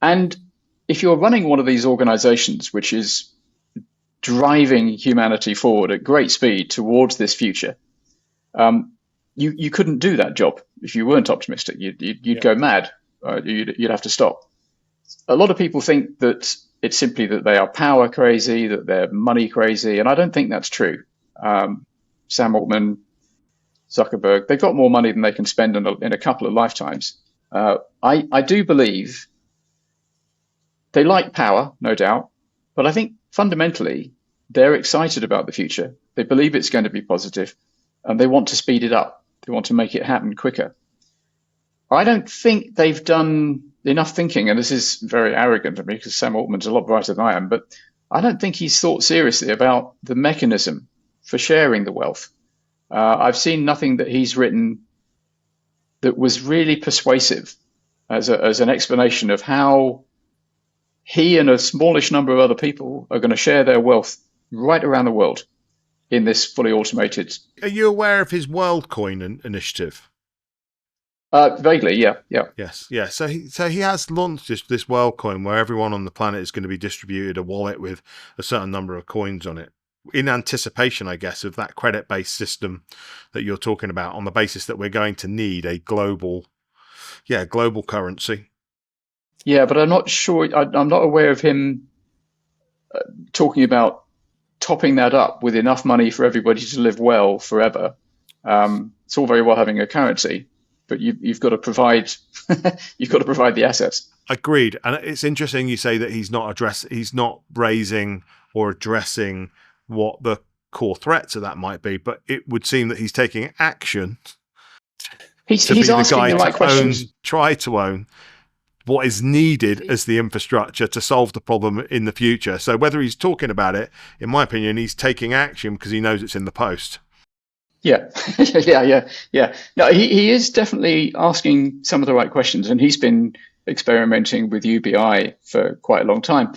And if you're running one of these organizations which is driving humanity forward at great speed towards this future, you couldn't do that job if you weren't optimistic. You'd go mad. You'd have to stop. A lot of people think that it's simply that they are power crazy, that they're money crazy, and I don't think that's true. Sam Altman, Zuckerberg, they've got more money than they can spend in a couple of lifetimes. I do believe they like power, no doubt, but I think fundamentally they're excited about the future. They believe it's going to be positive, and they want to speed it up. They want to make it happen quicker. I don't think they've done enough thinking, and this is very arrogant of me because Sam Altman's a lot brighter than I am, but I don't think he's thought seriously about the mechanism for sharing the wealth. I've seen nothing that he's written that was really persuasive as an explanation of how he and a smallish number of other people are going to share their wealth right around the world in this fully automated. Are you aware of his WorldCoin initiative? Vaguely, yeah. Yes, yeah. So he has launched this WorldCoin where everyone on the planet is going to be distributed a wallet with a certain number of coins on it, in anticipation, I guess, of that credit-based system that you're talking about, on the basis that we're going to need a global currency. Yeah, but I'm not sure. I'm not aware of him talking about topping that up with enough money for everybody to live well forever. It's all very well having a currency, but you've got to provide you've got to provide the assets. Agreed. And it's interesting you say that he's not raising or addressing what the core threats of that might be, but it would seem that he's taking action. He's asking the right questions. Try to own what is needed as the infrastructure to solve the problem in the future. So whether he's talking about it, in my opinion, he's taking action because he knows it's in the post. Yeah, yeah. No, he is definitely asking some of the right questions, and he's been experimenting with UBI for quite a long time.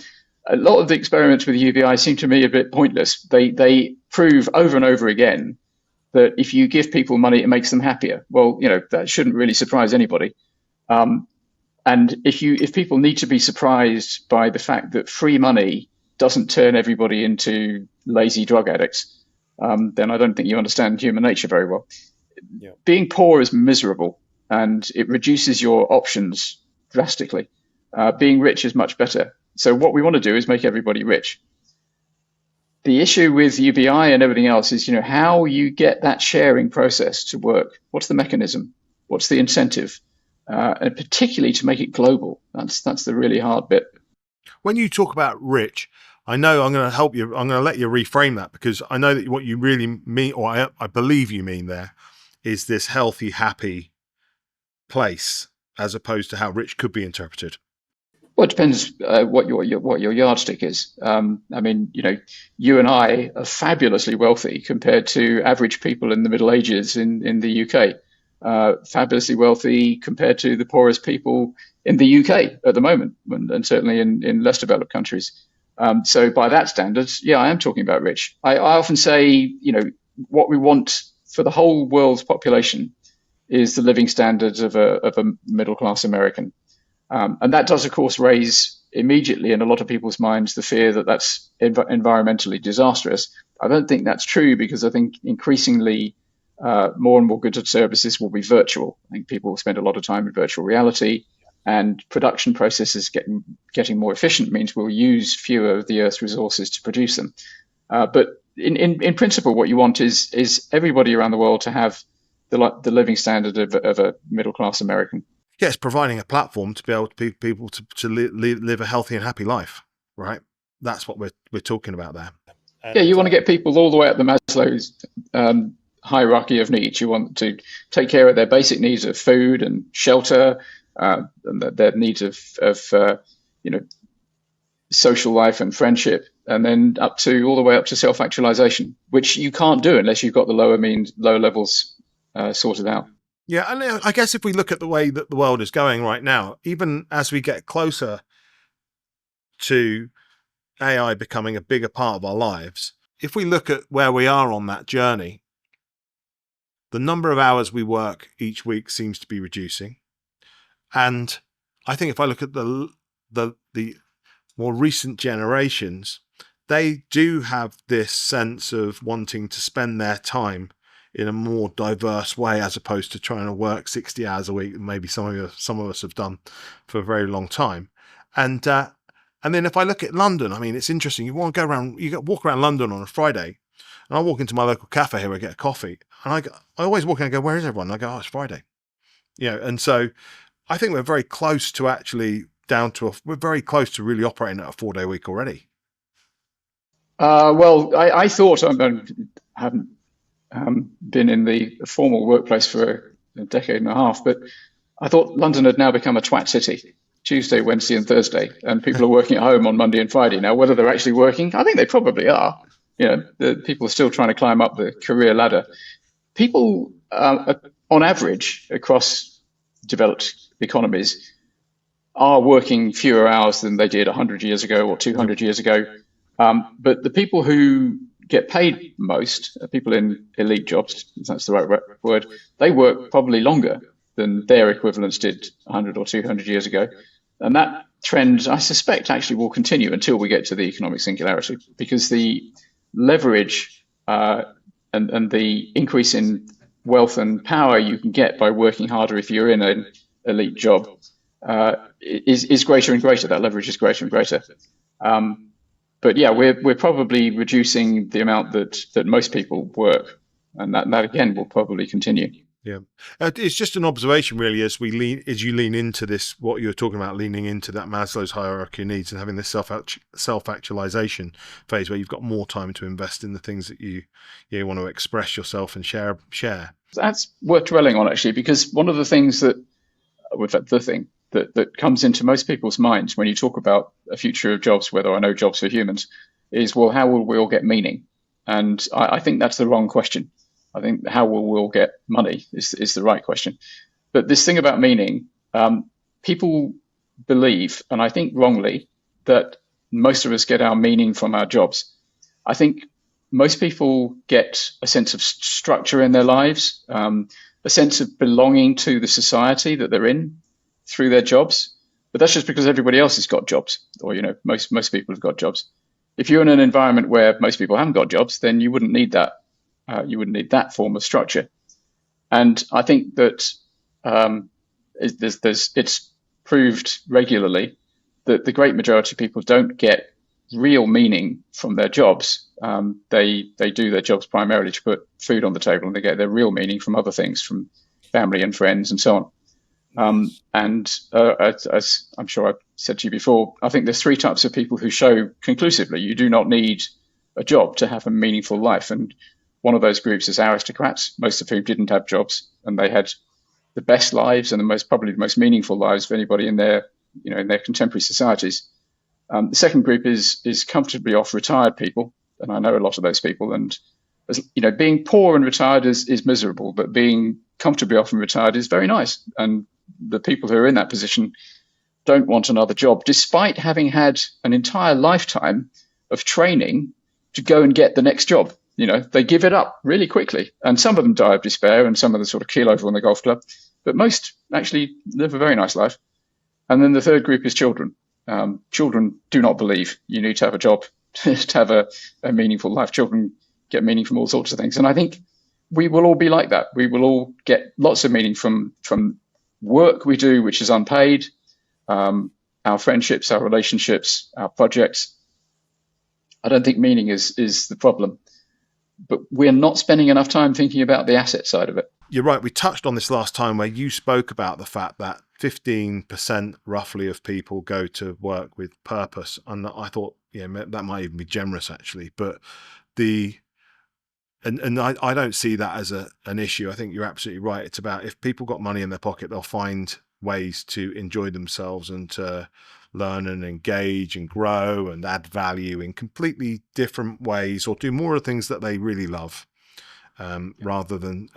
A lot of the experiments with UBI seem to me a bit pointless. They prove over and over again that if you give people money, it makes them happier. Well, that shouldn't really surprise anybody. And if people need to be surprised by the fact that free money doesn't turn everybody into lazy drug addicts, then I don't think you understand human nature very well. Yeah. Being poor is miserable, and it reduces your options drastically. Being rich is much better. So what we want to do is make everybody rich. The issue with UBI and everything else is, how you get that sharing process to work. What's the mechanism? What's the incentive? and particularly to make it global. That's the really hard bit. When you talk about rich, I know I'm going to help you. I'm going to let you reframe that, because I know that what you really mean, or I believe you mean there, is this healthy, happy place, as opposed to how rich could be interpreted. Well, it depends what your yardstick is. I mean, you and I are fabulously wealthy compared to average people in the Middle Ages in the UK. Fabulously wealthy compared to the poorest people in the UK at the moment, and certainly in less developed countries. So by that standard, yeah, I am talking about rich. I often say, what we want for the whole world's population is the living standards of a middle class American. And that does, of course, raise immediately in a lot of people's minds the fear that that's environmentally disastrous. I don't think that's true, because I think increasingly more and more goods and services will be virtual. I think people will spend a lot of time in virtual reality, and production processes getting more efficient means we'll use fewer of the Earth's resources to produce them. But in principle, what you want is everybody around the world to have the living standard of a middle class American. Yeah, it's providing a platform to be able to people to live a healthy and happy life, right? That's what we're talking about there. Yeah, you want to get people all the way up the Maslow's hierarchy of needs. You want to take care of their basic needs of food and shelter, and their needs of social life and friendship, and then all the way up to self-actualization, which you can't do unless you've got the lower levels sorted out. Yeah, and I guess if we look at the way that the world is going right now, even as we get closer to AI becoming a bigger part of our lives, if we look at where we are on that journey, the number of hours we work each week seems to be reducing. And I think if I look at the more recent generations, they do have this sense of wanting to spend their time in a more diverse way, as opposed to trying to work 60 hours a week, maybe some of us have done for a very long time. And then if I look at London, I mean, it's interesting. You want to go around, walk around London on a Friday, and I walk into my local cafe here, I get a coffee, and I always walk in and go, where is everyone? And I go, oh, it's Friday. And so I think we're very close to actually we're very close to really operating at a 4-day week already. Well, I thought I haven't been in the formal workplace for a decade and a half, but I thought London had now become a twat city. Tuesday, Wednesday, and Thursday, and people are working at home on Monday and Friday. Now, whether they're actually working, I think they probably are. The people are still trying to climb up the career ladder. People, on average, across developed economies, are working fewer hours than they did 100 years ago or 200 years ago. But the people who get paid most, people in elite jobs, if that's the right word, they work probably longer than their equivalents did 100 or 200 years ago. And that trend, I suspect, actually will continue until we get to the economic singularity, because the leverage and the increase in wealth and power you can get by working harder if you're in an elite job is greater and greater. That leverage is greater and greater. But yeah, we're probably reducing the amount that most people work, and that again will probably continue. Yeah, it's just an observation, really, as you lean into this, what you're talking about, leaning into that Maslow's hierarchy of needs and having this self-actualization phase where you've got more time to invest in the things that you want to express yourself and share. That's worth dwelling on, actually, because one of the things that comes into most people's minds when you talk about a future of jobs, whether I know jobs for humans, is, well, how will we all get meaning? And I think that's the wrong question. I think how will we all get money is the right question. But this thing about meaning, people believe, and I think wrongly, that most of us get our meaning from our jobs. I think most people get a sense of structure in their lives, a sense of belonging to the society that they're in through their jobs. But that's just because everybody else has got jobs, or most people have got jobs. If you're in an environment where most people haven't got jobs, then you wouldn't need that. You wouldn't need that form of structure. And I think that it's proved regularly that the great majority of people don't get real meaning from their jobs. They do their jobs primarily to put food on the table, and they get their real meaning from other things, from family and friends and so on. Yes. As I'm sure I've said to you before, I think there's three types of people who show conclusively you do not need a job to have a meaningful life. And one of those groups is aristocrats, most of whom didn't have jobs, and they had the best lives and probably the most meaningful lives of anybody in their in their contemporary societies. The second group is comfortably off retired people, and I know a lot of those people. And being poor and retired is miserable, but being comfortably off and retired is very nice. And the people who are in that position don't want another job, despite having had an entire lifetime of training to go and get the next job. They give it up really quickly. And some of them die of despair, and some of them sort of keel over on the golf club. But most actually live a very nice life. And then the third group is children. Children do not believe you need to have a job to have a meaningful life. Children get meaning from all sorts of things. And I think we will all be like that. We will all get lots of meaning from work we do, which is unpaid, our friendships, our relationships, our projects. I don't think meaning is the problem, but we're not spending enough time thinking about the asset side of it. You're right. We touched on this last time where you spoke about the fact that 15% roughly of people go to work with purpose. And I thought, that might even be generous actually, but I don't see that as an issue. I think you're absolutely right. It's about if people got money in their pocket, they'll find ways to enjoy themselves and to learn and engage and grow and add value in completely different ways, or do more of things that they really love, rather than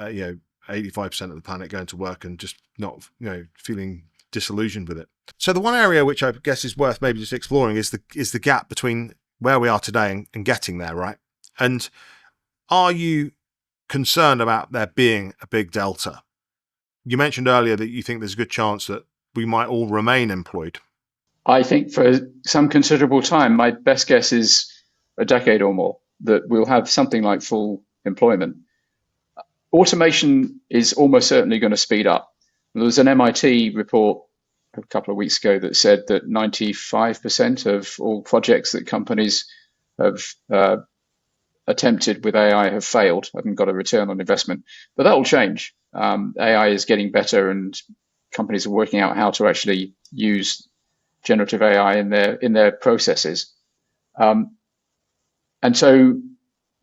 85% of the planet going to work and just not feeling disillusioned with it. So the one area which I guess is worth maybe just exploring is the gap between where we are today and getting there, right? And are you concerned about there being a big delta? You mentioned earlier that you think there's a good chance that we might all remain employed. I think for some considerable time, my best guess is a decade or more, that we'll have something like full employment. Automation is almost certainly going to speed up. There was an MIT report a couple of weeks ago that said that 95% of all projects that companies have attempted with AI have failed, haven't got a return on investment. But that will change. AI is getting better, and companies are working out how to actually use generative AI in their processes. And so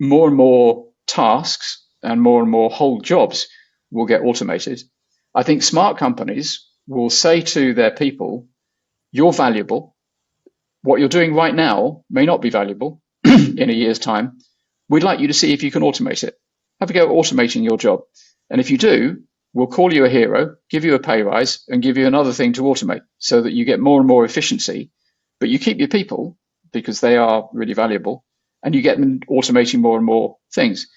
more and more tasks and more whole jobs will get automated. I think smart companies will say to their people, you're valuable. What you're doing right now may not be valuable in a year's time. We'd like you to see if you can automate it. Have a go at automating your job. And if you do, we'll call you a hero, give you a pay rise, and give you another thing to automate so that you get more and more efficiency, but you keep your people because they are really valuable, and you get them automating more and more things.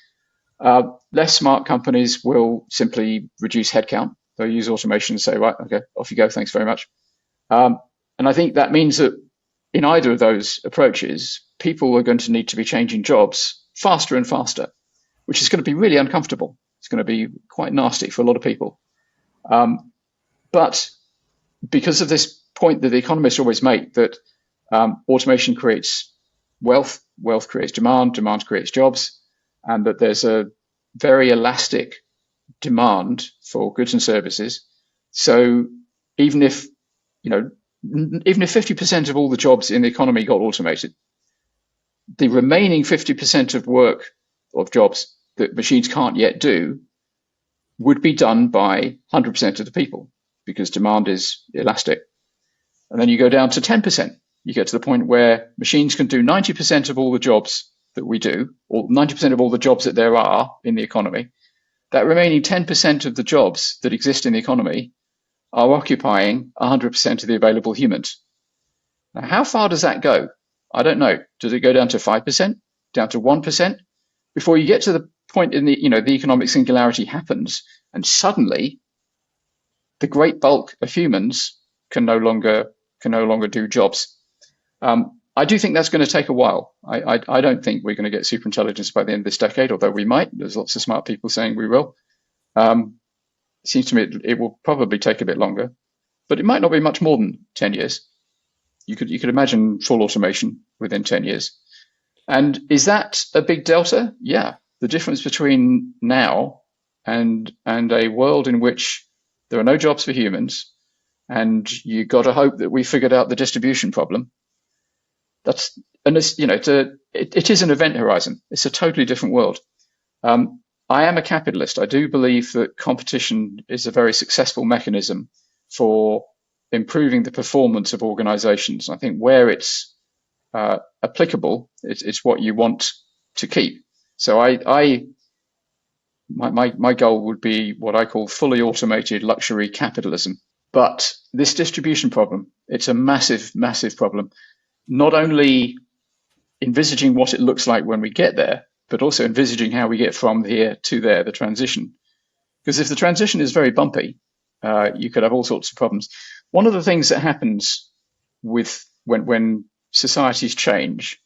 Less smart companies will simply reduce headcount. They'll use automation and say, right, okay, off you go, thanks very much. And I think that means that in either of those approaches, people are going to need to be changing jobs faster and faster, which is going to be really uncomfortable. It's going to be quite nasty for a lot of people. But because of this point that the economists always make, that automation creates wealth, wealth creates demand, demand creates jobs, and that there's a very elastic demand for goods and services. So even if 50% of all the jobs in the economy got automated, the remaining 50% of work of jobs that machines can't yet do would be done by 100% of the people, because demand is elastic. And then you go down to 10%. You get to the point where machines can do 90% of all the jobs that we do, or 90% of all the jobs that there are in the economy. That remaining 10% of the jobs that exist in the economy are occupying 100% of the available humans. Now, how far does that go? I don't know. Does it go down to 5%, down to 1%? Before you get to the point in the economic singularity happens, and suddenly the great bulk of humans can no longer do jobs. I do think that's going to take a while. I don't think we're going to get superintelligence by the end of this decade, although we might. There's lots of smart people saying we will. It seems to me it will probably take a bit longer, but it might not be much more than 10 years. You could imagine full automation within 10 years. And is that a big delta? Yeah. The difference between now and a world in which there are no jobs for humans, and you got to hope that we figured out the distribution problem. That's and it's it is an event horizon. It's a totally different world. I am a capitalist. I do believe that competition is a very successful mechanism for improving the performance of organizations. I think where it's applicable, it's what you want to keep. So my goal would be what I call fully automated luxury capitalism. But this distribution problem, it's a massive, massive problem. Not only envisaging what it looks like when we get there, but also envisaging how we get from here to there, the transition. Because if the transition is very bumpy, you could have all sorts of problems. One of the things that happens with when societies change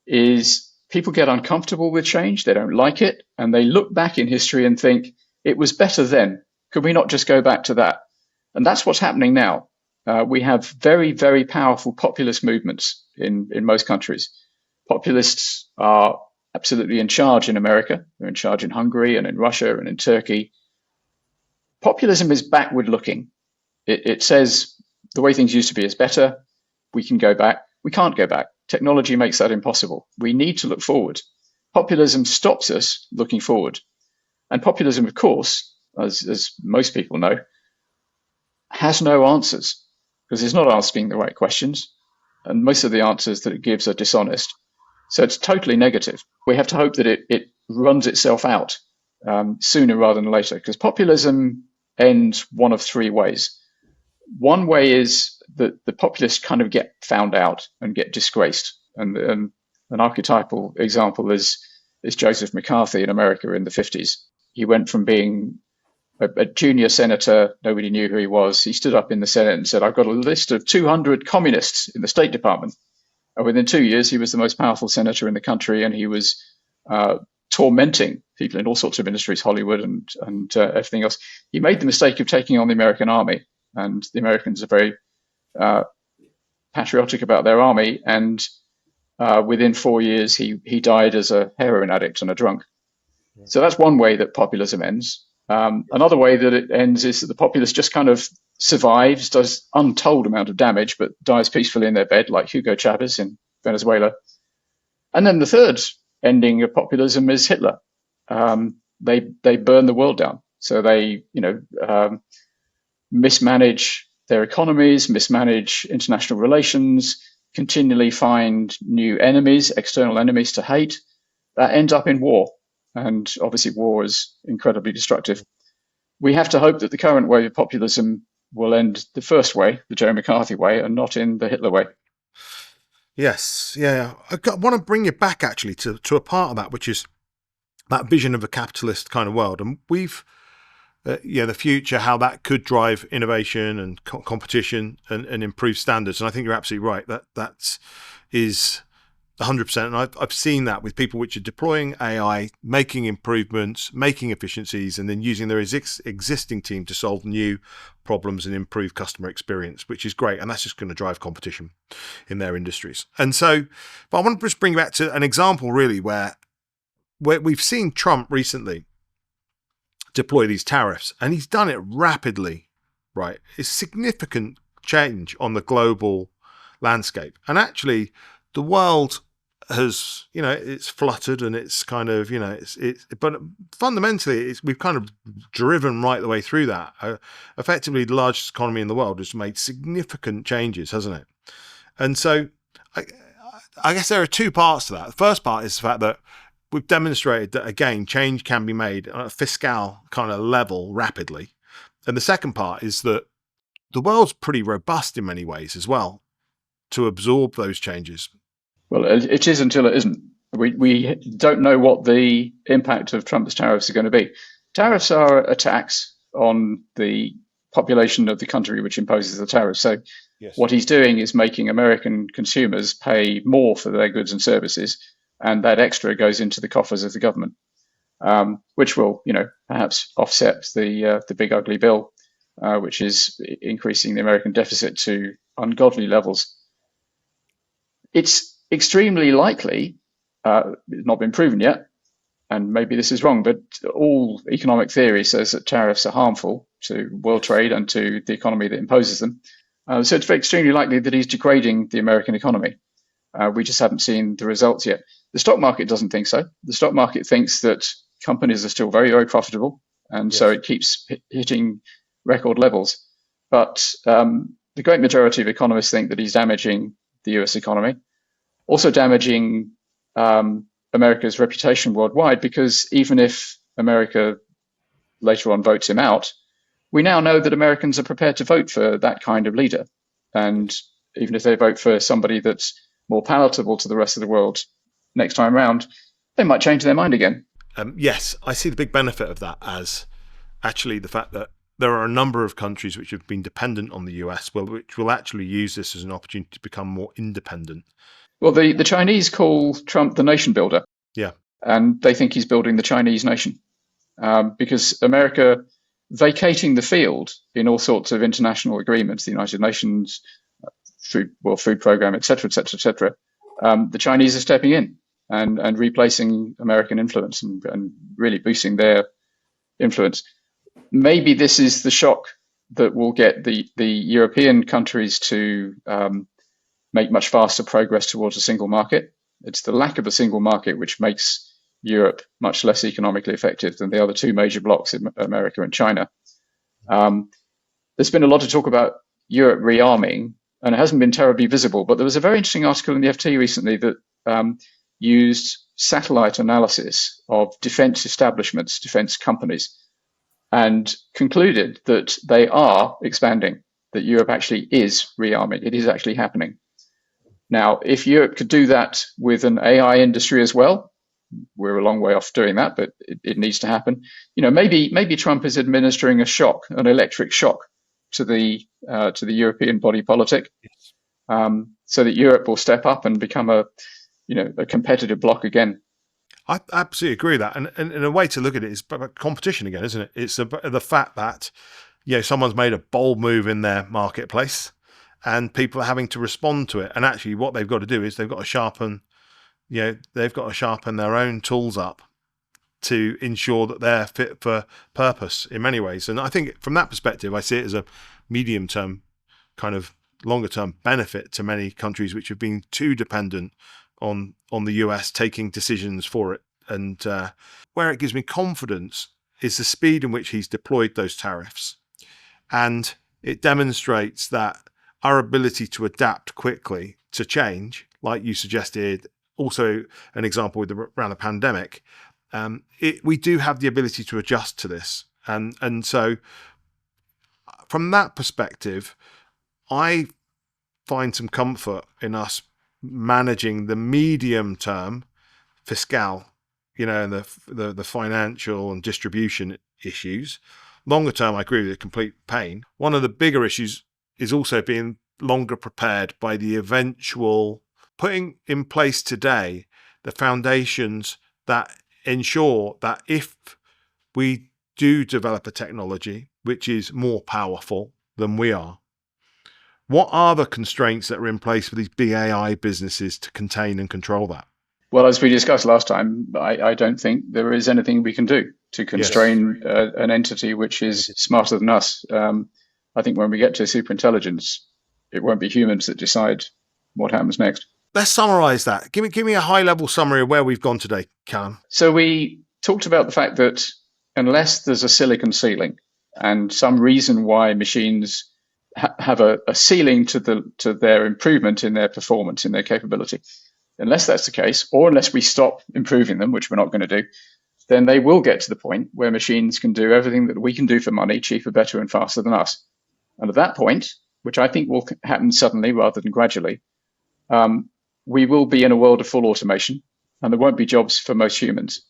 is people get uncomfortable with change. They don't like it. And they look back in history and think, it was better then. Could we not just go back to that? And that's what's happening now. We have very, very powerful populist movements in most countries. Populists are absolutely in charge in America. They're in charge in Hungary and in Russia and in Turkey. Populism is backward looking. It says the way things used to be is better. We can go back. We can't go back. Technology makes that impossible. We need to look forward. Populism stops us looking forward. And populism, of course, as most people know, has no answers because it's not asking the right questions. And most of the answers that it gives are dishonest. So it's totally negative. We have to hope that it runs itself out sooner rather than later, because populism ends one of three ways. One way is that the populists kind of get found out and get disgraced. And an archetypal example is Joseph McCarthy in America in the 50s. He went from being a junior senator, nobody knew who he was. He stood up in the Senate and said, I've got a list of 200 communists in the State Department. And within 2 years, he was the most powerful senator in the country, and he was tormenting people in all sorts of industries, Hollywood and everything else. He made the mistake of taking on the American army, and the Americans are very patriotic about their army. And within 4 years, he died as a heroin addict and a drunk. So that's one way that populism ends. Another way that it ends is that the populace just kind of survives, does untold amount of damage, but dies peacefully in their bed, like Hugo Chavez in Venezuela. And then the third ending of populism is Hitler. They burn the world down. So they, mismanage their economies, mismanage international relations, continually find new enemies, external enemies to hate. That ends up in war. And obviously war is incredibly destructive. We have to hope that the current wave of populism will end the first way, the Joe McCarthy way, and not in the Hitler way. Yes, yeah. I want to bring you back actually to a part of that, which is that vision of a capitalist kind of world. And we've, the future, how that could drive innovation and competition and improve standards. And I think you're absolutely right. That is 100%. And I've seen that with people which are deploying AI, making improvements, making efficiencies, and then using their existing team to solve new problems and improve customer experience, which is great. And that's just going to drive competition in their industries. And so, but I want to just bring back to an example really where we've seen Trump recently deploy these tariffs, and he's done it rapidly, right? It's significant change on the global landscape. And actually, the world has, it's fluttered and it's kind of, but fundamentally, we've kind of driven right the way through that. Effectively, the largest economy in the world has made significant changes, hasn't it? And so I guess there are two parts to that. The first part is the fact that we've demonstrated that, again, change can be made on a fiscal kind of level rapidly. And the second part is that the world's pretty robust in many ways as well to absorb those changes. Well, it is until it isn't. We don't know what the impact of Trump's tariffs are going to be. Tariffs are a tax on the population of the country which imposes the tariffs. So yes, what he's doing is making American consumers pay more for their goods and services, and that extra goes into the coffers of the government, which will, perhaps offset the big ugly bill, which is increasing the American deficit to ungodly levels. It's extremely likely, it's not been proven yet, and maybe this is wrong, but all economic theory says that tariffs are harmful to world trade and to the economy that imposes them. So it's extremely likely that he's degrading the American economy. We just haven't seen the results yet. The stock market doesn't think so. The stock market thinks that companies are still very, very profitable, and so it keeps hitting record levels. But the great majority of economists think that he's damaging the US economy, also damaging America's reputation worldwide, because even if America later on votes him out, we now know that Americans are prepared to vote for that kind of leader. And even if they vote for somebody that's more palatable to the rest of the world next time around, they might change their mind again. Yes, I see the big benefit of that as actually the fact that there are a number of countries which have been dependent on the US, which will actually use this as an opportunity to become more independent. Well, the Chinese call Trump the nation builder. Yeah. And they think he's building the Chinese nation, because America vacating the field in all sorts of international agreements, the United Nations, World Food Program, et cetera, et cetera, et cetera. The Chinese are stepping in and replacing American influence and really boosting their influence. Maybe this is the shock that will get the European countries to make much faster progress towards a single market. It's the lack of a single market which makes Europe much less economically effective than the other two major blocs, America and China. There's been a lot of talk about Europe rearming, and it hasn't been terribly visible, but there was a very interesting article in the FT recently that used satellite analysis of defense establishments, defense companies, and concluded that they are expanding, that Europe actually is rearming. It is actually happening. Now, if Europe could do that with an AI industry as well, we're a long way off doing that, but it needs to happen. Maybe Trump is administering a shock, an electric shock, to the European body politic, so that Europe will step up and become a competitive bloc again. I absolutely agree with that, and a way to look at it is competition again, isn't it? It's the fact that someone's made a bold move in their marketplace, and people are having to respond to it. And actually, what they've got to do is they've got to sharpen their own tools up to ensure that they're fit for purpose in many ways. And I think from that perspective, I see it as a medium-term, kind of longer-term benefit to many countries which have been too dependent on the US taking decisions for it. And where it gives me confidence is the speed in which he's deployed those tariffs. And it demonstrates that our ability to adapt quickly to change, like you suggested, also an example around the pandemic, we do have the ability to adjust to this. And so from that perspective, I find some comfort in us managing the medium-term fiscal, and the financial and distribution issues. Longer term, I agree with it, complete pain. One of the bigger issues is also being longer prepared by the eventual putting in place today the foundations that ensure that if we do develop a technology which is more powerful than we are, what are the constraints that are in place for these big AI businesses to contain and control that? Well, as we discussed last time, I don't think there is anything we can do to constrain an entity which is smarter than us. I think when we get to superintelligence, it won't be humans that decide what happens next. Let's summarize that. Give me a high-level summary of where we've gone today, Calum. So we talked about the fact that unless there's a silicon ceiling and some reason why machines have a ceiling to their improvement in their performance, in their capability, unless that's the case, or unless we stop improving them, which we're not going to do, then they will get to the point where machines can do everything that we can do for money, cheaper, better, and faster than us. And at that point, which I think will happen suddenly rather than gradually, we will be in a world of full automation, and there won't be jobs for most humans.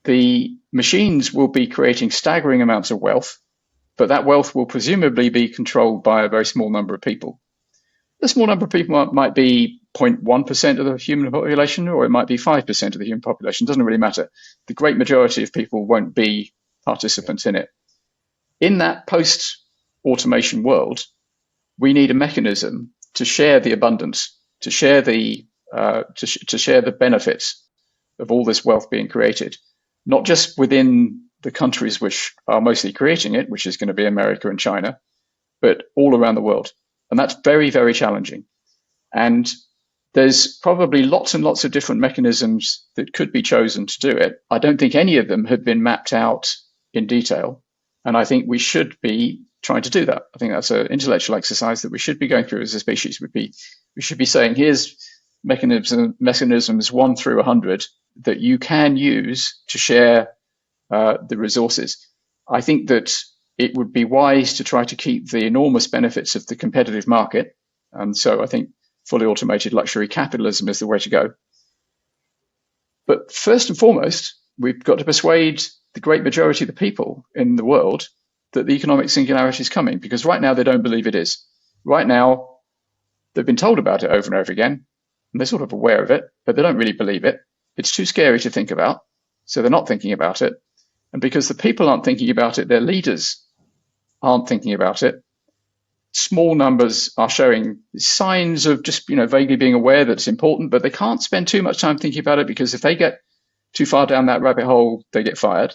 The machines will be creating staggering amounts of wealth, but that wealth will presumably be controlled by a very small number of people. The small number of people might be 0.1% of the human population, or it might be 5% of the human population. It doesn't really matter. The great majority of people won't be participants in it. In that post-automation world, we need a mechanism to share the abundance, to share the benefits of all this wealth being created, not just within the countries which are mostly creating it, which is going to be America and China, but all around the world. And that's very, very challenging. And there's probably lots and lots of different mechanisms that could be chosen to do it. I don't think any of them have been mapped out in detail. And I think we should be trying to do that. I think that's an intellectual exercise that we should be going through as a species. We should be saying, here's mechanisms 1 through 100 that you can use to share the resources. I think that it would be wise to try to keep the enormous benefits of the competitive market. And so I think fully automated luxury capitalism is the way to go. But first and foremost, we've got to persuade the great majority of the people in the world that the economic singularity is coming, because right now they don't believe it is. Right now, they've been told about it over and over again, and they're sort of aware of it, but they don't really believe it. It's too scary to think about, so they're not thinking about it. And because the people aren't thinking about it, their leaders aren't thinking about it. Small numbers are showing signs of just, vaguely being aware that it's important, but they can't spend too much time thinking about it, because if they get too far down that rabbit hole, they get fired.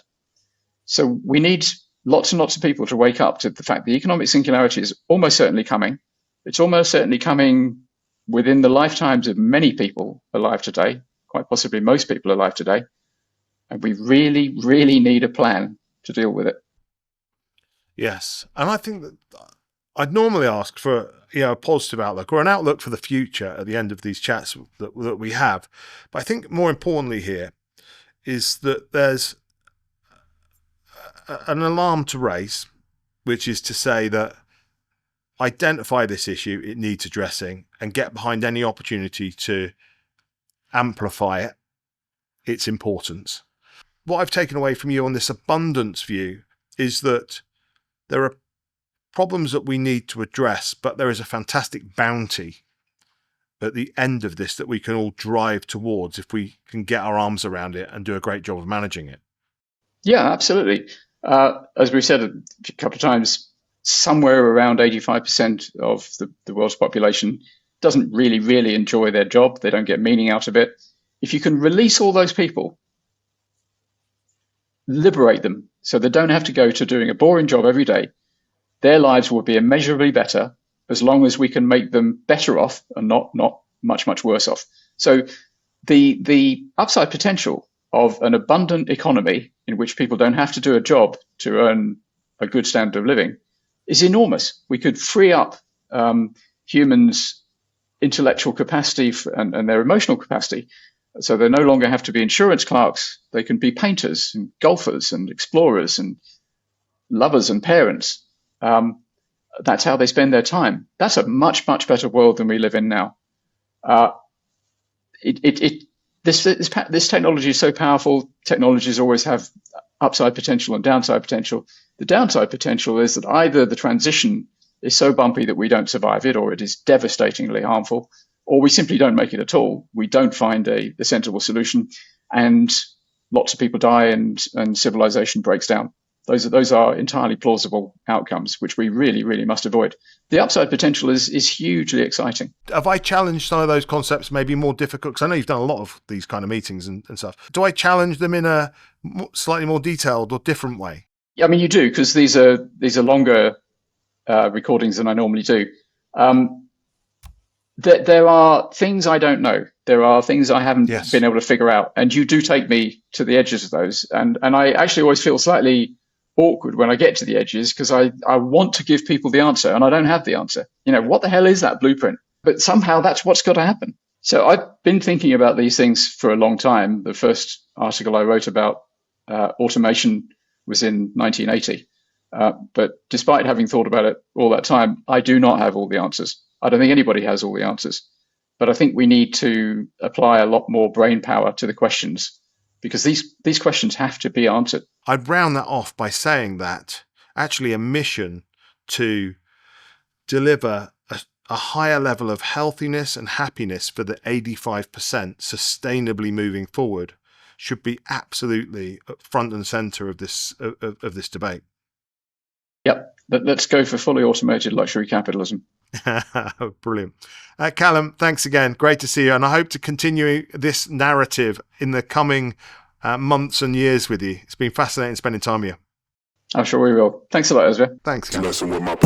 So we need lots and lots of people to wake up to the fact the economic singularity is almost certainly coming. It's almost certainly coming within the lifetimes of many people alive today, quite possibly most people alive today. And we really, really need a plan to deal with it. Yes. And I think that I'd normally ask for a positive outlook or an outlook for the future at the end of these chats that we have. But I think more importantly here is that there's an alarm to raise, which is to say that identify this issue, it needs addressing, and get behind any opportunity to amplify its importance. What I've taken away from you on this abundance view is that there are problems that we need to address, but there is a fantastic bounty at the end of this that we can all drive towards if we can get our arms around it and do a great job of managing it. Yeah, absolutely. As we've said a couple of times, somewhere around 85% of the world's population doesn't really, really enjoy their job. They don't get meaning out of it. If you can release all those people, liberate them so they don't have to go to doing a boring job every day, their lives will be immeasurably better as long as we can make them better off and not much, much worse off. So the upside potential of an abundant economy in which people don't have to do a job to earn a good standard of living is enormous. We could free up humans' intellectual capacity and their emotional capacity. So they no longer have to be insurance clerks. They can be painters and golfers and explorers and lovers and parents. That's how they spend their time. That's a much, much better world than we live in now. This technology is so powerful. Technologies always have upside potential and downside potential. The downside potential is that either the transition is so bumpy that we don't survive it, or it is devastatingly harmful, or we simply don't make it at all. We don't find a sensible solution, and lots of people die and civilization breaks down. Those are entirely plausible outcomes, which we really, really must avoid. The upside potential is hugely exciting. Have I challenged some of those concepts maybe more difficult? Because I know you've done a lot of these kind of meetings and stuff. Do I challenge them in a slightly more detailed or different way? Yeah, I mean, you do, because these are longer recordings than I normally do. There are things I don't know. There are things I haven't been able to figure out. And you do take me to the edges of those. And I actually always feel slightly awkward when I get to the edges, because I want to give people the answer and I don't have the answer. What the hell is that blueprint? But somehow that's what's got to happen. So I've been thinking about these things for a long time. The first article I wrote about automation was in 1980. But despite having thought about it all that time, I do not have all the answers. I don't think anybody has all the answers. But I think we need to apply a lot more brain power to the questions, because these questions have to be answered. I'd round that off by saying that actually a mission to deliver a higher level of healthiness and happiness for the 85% sustainably moving forward should be absolutely front and center of this debate. Yep. Let's go for fully automated luxury capitalism. Brilliant. Calum, thanks again. Great to see you. And I hope to continue this narrative in the coming months and years with you. It's been fascinating spending time with you. I'm sure we will. Thanks a lot, Ezra. Thanks, Calum.